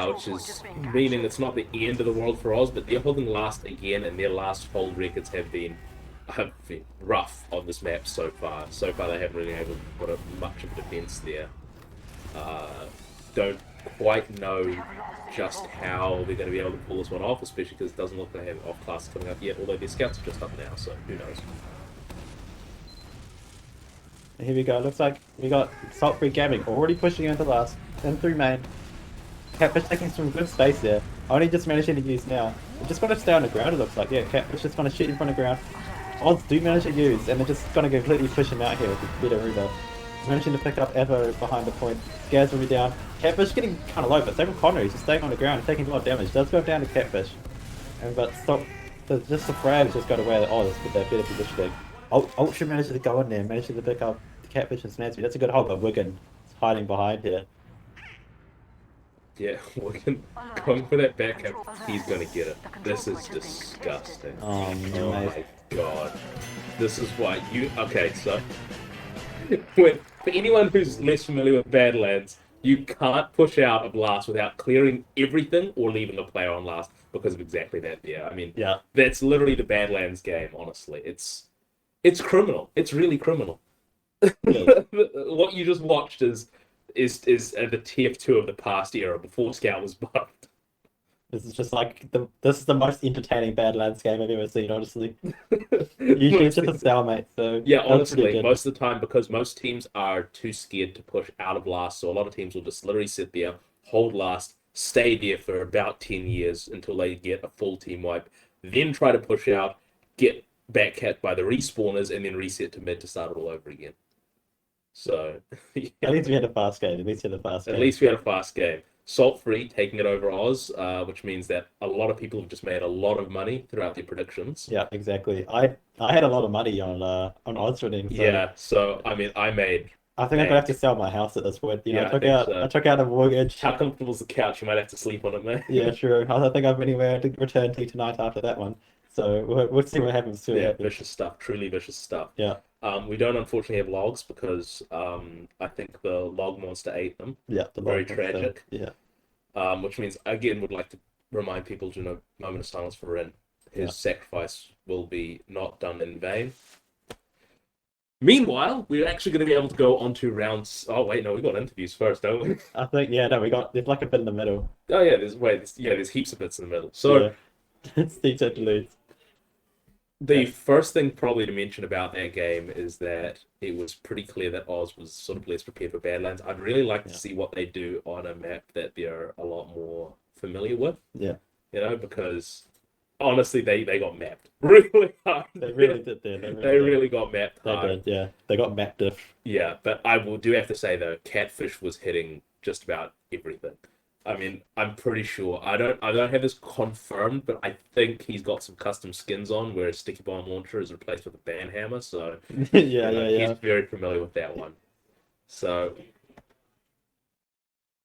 which is meaning it's not the end of the world for Oz, but they're holding last again, and their last hold records have been rough on this map so far. So far, they haven't really been able to put up much of a defense there. Don't quite know just how they're going to be able to pull this one off, especially because it doesn't look like they have off-class coming up yet, although their scouts are just up now, so who knows. Here we go, looks like we got Saltbury Gaming already pushing into last, then through main. Catfish taking some good space there. Only just managing to use now. They're just going to stay on the ground, it looks like. Yeah, Catfish just going to shoot in front of the ground. Oz do manage to use, and they're just going to completely push him out here with the better Uber. Managing to pick up Evo behind the point. Gaz will be down. Catfish getting kind of low, but same with Connor. He's just staying on the ground and taking a lot of damage. Does go down to Catfish. But stop. Just the frags just got away at Oz with that better positioning. Ultra managed to go in there, managed to pick up the Catfish and Snadsby. That's a good hold, but Wigan is hiding behind here. Yeah, Wigan going for that backhand. He's gonna get it. This is disgusting. Oh my god. This is why you. Okay, so for anyone who's less familiar with Badlands, you can't push out of last without clearing everything or leaving a player on last because of exactly that. Yeah, I mean, yeah, that's literally the Badlands game. Honestly, it's criminal. It's really criminal. What you just watched is the TF2 of the past era before Scout was buffed. This is just like this is the most entertaining Badlands game I've ever seen, honestly. Usually it's just a stalemate, so yeah, honestly, most of the time, because most teams are too scared to push out of last, so a lot of teams will just literally sit there, hold last, stay there for about 10 years until they get a full team wipe, then try to push out, get backcapped by the respawners, and then reset to mid to start it all over again. So yeah. At least we had a fast game. At least we had a fast game. Salt Free taking it over Oz, which means that a lot of people have just made a lot of money throughout their predictions. Yeah, exactly. I had a lot of money on Oz winning. So yeah, so I mean, I think I'm gonna have to sell my house at this point. You know, I took out a mortgage. How comfortable is the couch? You might have to sleep on it, man. Yeah, true. I don't think I've anywhere to return to tonight after that one. So we'll see what happens. Vicious stuff. Truly vicious stuff. Yeah. We don't unfortunately have logs because I think the log monster ate them. Yeah. Very tragic. Yeah. Which means, again, would like to remind people to know moment of silence for Rin. His sacrifice will be not done in vain. Meanwhile, we're actually going to be able to go on to rounds. Oh wait, no, we got interviews first, don't we? I think there's like a bit in the middle. Oh yeah, there's heaps of bits in the middle. So it's the interludes. The first thing probably to mention about that game is that it was pretty clear that Oz was sort of less prepared for Badlands. I'd really like to see what they do on a map that they're a lot more familiar with. Yeah. You know, because honestly, they got mapped really hard. They really did. They really got mapped hard. They did, yeah. They got mapped diff. Yeah, but I do have to say though, Catfish was hitting just about everything. I mean, I'm pretty sure. I don't have this confirmed, but I think he's got some custom skins on where a sticky bomb launcher is replaced with a band hammer. So yeah. He's very familiar with that one. So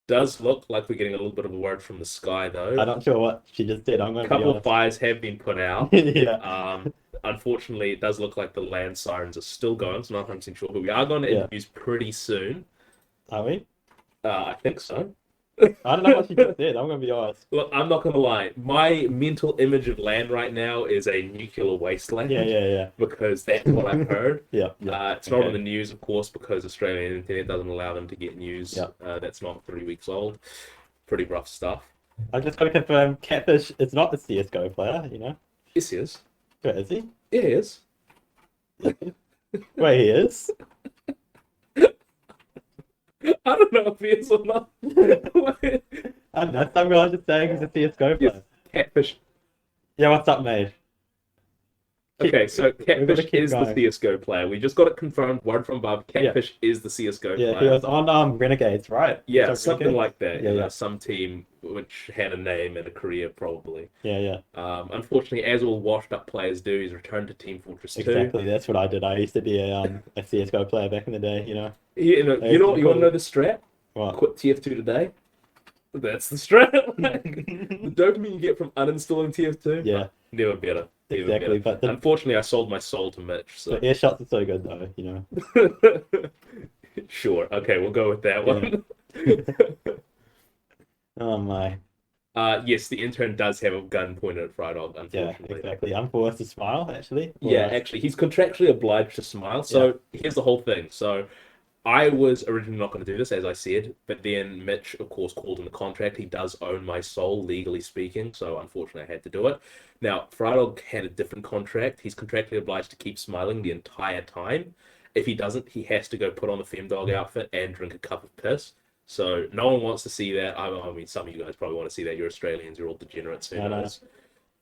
does look like we're getting a little bit of a word from the sky though. I'm not sure what she just did. I'm going to be honest. A couple of fires have been put out. Yeah. Unfortunately, it does look like the land sirens are still going. So not 100% sure, but we are going to interviews pretty soon. Are we? I think so. I don't know what she just did. I'm going to be honest. Look, I'm not going to lie. My mental image of land right now is a nuclear wasteland. Yeah. Because that's what I've heard. Yeah. It's not on the news, of course, because Australian internet doesn't allow them to get news that's not 3 weeks old. Pretty rough stuff. I just got to confirm, Catfish is not the CSGO player, you know? Yes, he is. Wait, is he? Yeah, he is. Wait, he is? I don't know if he is or not. I don't know. Some guy just saying he's a CSGO player. Yes. Catfish. Yeah, what's up, mate? Okay, so Catfish is the CSGO player. We just got it confirmed, word from above. Catfish is the CSGO player. Yeah, he was on Renegades, right? Yeah, something like that. Yeah. Some team which had a name and a career, probably. Yeah. Unfortunately, as all washed-up players do, he's returned to Team Fortress 2. Exactly, that's what I did. I used to be a CSGO player back in the day, you know? You want to know the strat? What? Quit TF2 today. That's the strat. The dopamine you get from uninstalling TF2. Yeah. Never better. Exactly, but unfortunately, I sold my soul to Mitch. So the earshots are so good, though. You know. Sure. Okay, we'll go with that one. Oh my. Yes, the intern does have a gun pointed at Frydog. Unfortunately. Yeah, exactly. I'm forced to smile. Actually. Actually, he's contractually obliged to smile. So here's the whole thing. So I was originally not going to do this, as I said, but then Mitch, of course, called in the contract. He does own my soul, legally speaking, so unfortunately I had to do it. Now, Frydog had a different contract. He's contractually obliged to keep smiling the entire time. If he doesn't, he has to go put on the femdog outfit and drink a cup of piss. So no one wants to see that. I mean, some of you guys probably want to see that. You're Australians. You're all degenerates. Who I know. knows?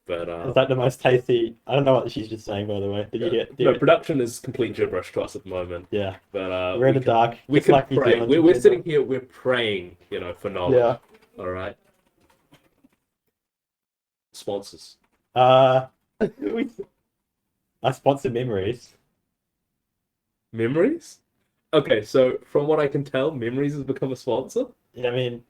But Is that the most tasty? I don't know what she's just saying, by the way. Did you hear? no, production is complete gibberish to us at the moment. Yeah. But we're in the dark. We just can like New pray. Zealand We're in sitting general. here. We're praying. For knowledge. Yeah. All right. Sponsors. I sponsor memories. Memories? Okay, so from what I can tell, Memories has become a sponsor. I mean,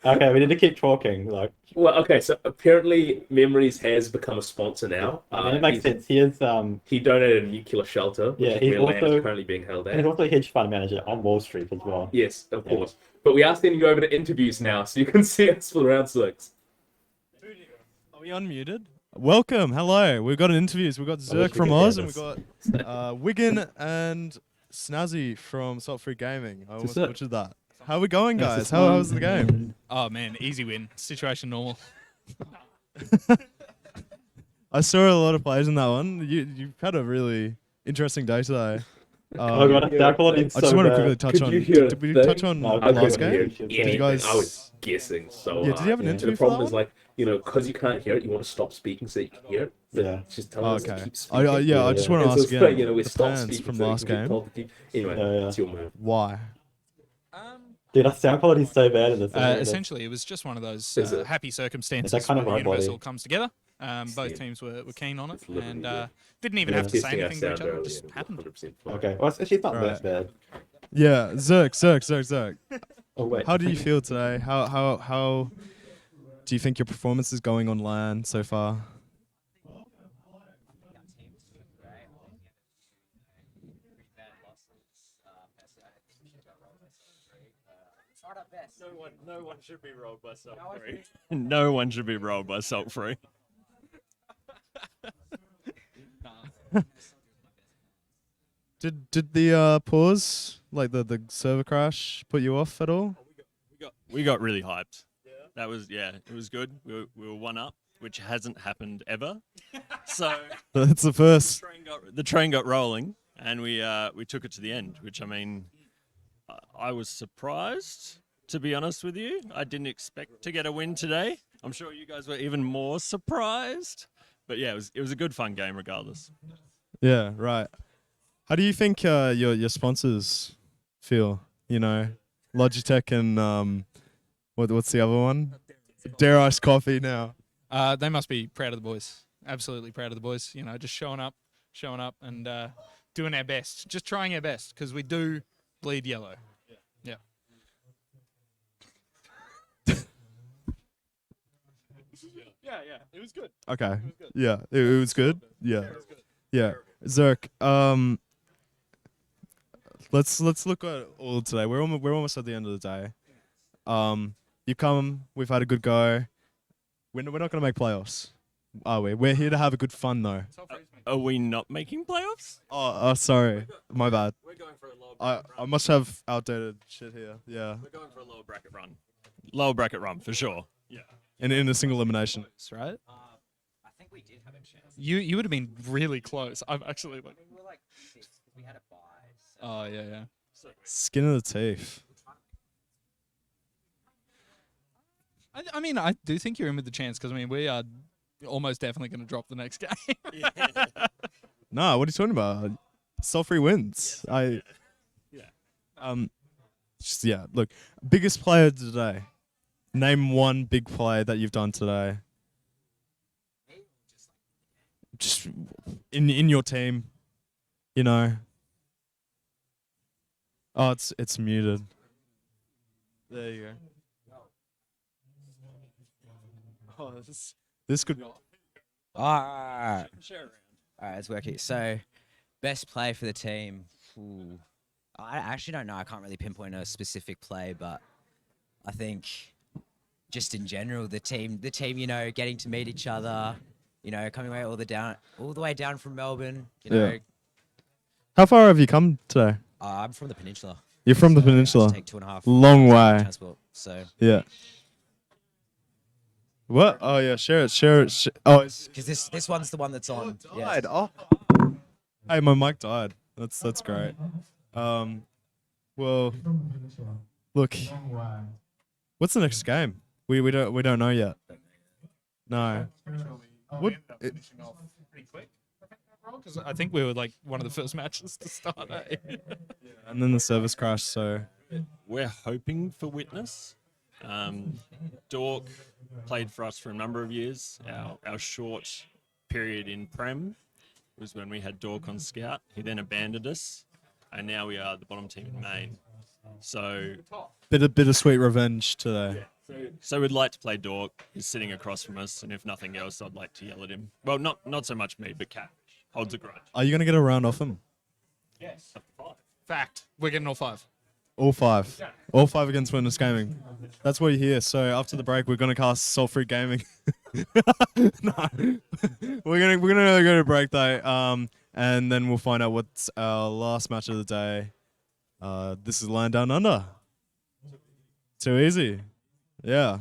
okay, we need to keep talking. Like, Well, okay, so apparently Memories has become a sponsor now. I mean, it makes sense. He is He donated a nuclear shelter, which Yeah, is he's where land also- is currently being held he's at. also a hedge fund manager on Wall Street as well. Yes, of course. But we are sending you over to interviews now, so you can see us for round 6. Are we unmuted? Welcome, hello. We've got an interviews. We've got wish Zerk we from could Oz, hear and we've got Wigan and Snazzy from Salt Free Gaming. I almost it. butchered that. How are we going, Yes, guys? it's How's the one. game? Oh man, easy win. Situation normal. I saw a lot of players in that one. You've had a really interesting day today. Oh god, that quality is I just so want to bad. quickly touch Could on. you hear Did we a touch thing? on No, I last couldn't game? hear Did anything. you guys- I was guessing so Yeah, did you have an hard. interview The for problem that is, one? like, because you can't hear it, you want to stop speaking so you can hear it. But Yeah. just tell us to Okay. keep speaking. I just want to And so ask it's like, again. we the stop plans speaking from so you last can get game. told to keep. Anyway, Yeah. it's your move. Why? Dude, our sound quality is so bad in this. Essentially, it was just one of those Is it? happy circumstances Is that kind where of the our universe body? all comes together. Both Yeah. teams were keen on it, It's literally, and yeah. didn't even Yeah. have to say Testing our anything to each sound other. It earlier, just it was happened. 100% fine. Okay, well, she's not Alright. that bad. Yeah, Zerk. Oh wait. How do you feel today? How do you think your performance is going on LAN so far? No one should be rolled by Salt Free. No one should be rolled by Salt Free. Did the pause, like the server crash, put you off at all? We got really hyped. That was it was good. We were 1-up, which hasn't happened ever. So That's the first. the train got rolling, and we took it to the end. Which, I mean, I was surprised, to be honest with you. I didn't expect to get a win today. I'm sure you guys were even more surprised. But yeah, it was a good fun game regardless. Yeah, right. How do you think your sponsors feel? Logitech and what's the other one? Dare Ice Coffee now. They must be proud of the boys. Absolutely proud of the boys. Just showing up and doing our best. Just trying our best because we do bleed yellow. Yeah. Yeah. It was good. Okay. Yeah, it was good. Yeah. Yeah. Zerk, let's look at all today. We're almost at the end of the day. You come, we've had a good go. We're not going to make playoffs, are we? We're here to have a good fun though. Are we not making playoffs? Oh, sorry. My bad. We're going for a lower bracket I must have outdated shit here. Yeah. We're going for a lower bracket run. Lower bracket run, for sure. Yeah. In a single elimination. Right? I think we did have a chance. You would have been really close. I'm actually like. We were like 5th. We had a bye. So. Oh yeah. Skin of the teeth. I mean, I do think you're in with the chance because we are almost definitely going to drop the next game. Nah, what are you talking about? Salt Free wins. Look, biggest player today. Name one big play that you've done today. Just in your team, Oh, it's muted. There you go. Oh, this could be. Alright, let's work it. So, best play for the team. Ooh. I actually don't know. I can't really pinpoint a specific play, but I think just in general, the team, getting to meet each other, coming away all the way down from Melbourne. How far have you come today? I'm from the peninsula. You're from the So I peninsula. take 2.5 Long hours way. transport, so. Yeah. What? Oh yeah, share it. Oh, it's Because this one's the one that's on. died. Oh. Hey, my mic died. That's great. Well, look, what's the next game? We don't know yet. No. What? Because I think we were like one of the first matches to start. And then the service crashed. So we're hoping for Witness. Dork played for us for a number of years. Our short period in Prem was when we had Dork on Scout. He then abandoned us, and now we are the bottom team in main. So bittersweet revenge today. So we'd like to play Dork. He's sitting across from us, and if nothing else, I'd like to yell at him. Well, not so much me, but Cat holds a grudge. Are you gonna get a round off him? Yes. Fact. We're getting all 5. All 5. All 5 against Witness Gaming. That's what you hear. So after the break, we're gonna cast Salt Free Gaming. No. We're gonna go to break though. And then we'll find out what's our last match of the day. This is LAN Downunder. Too easy. Yeah.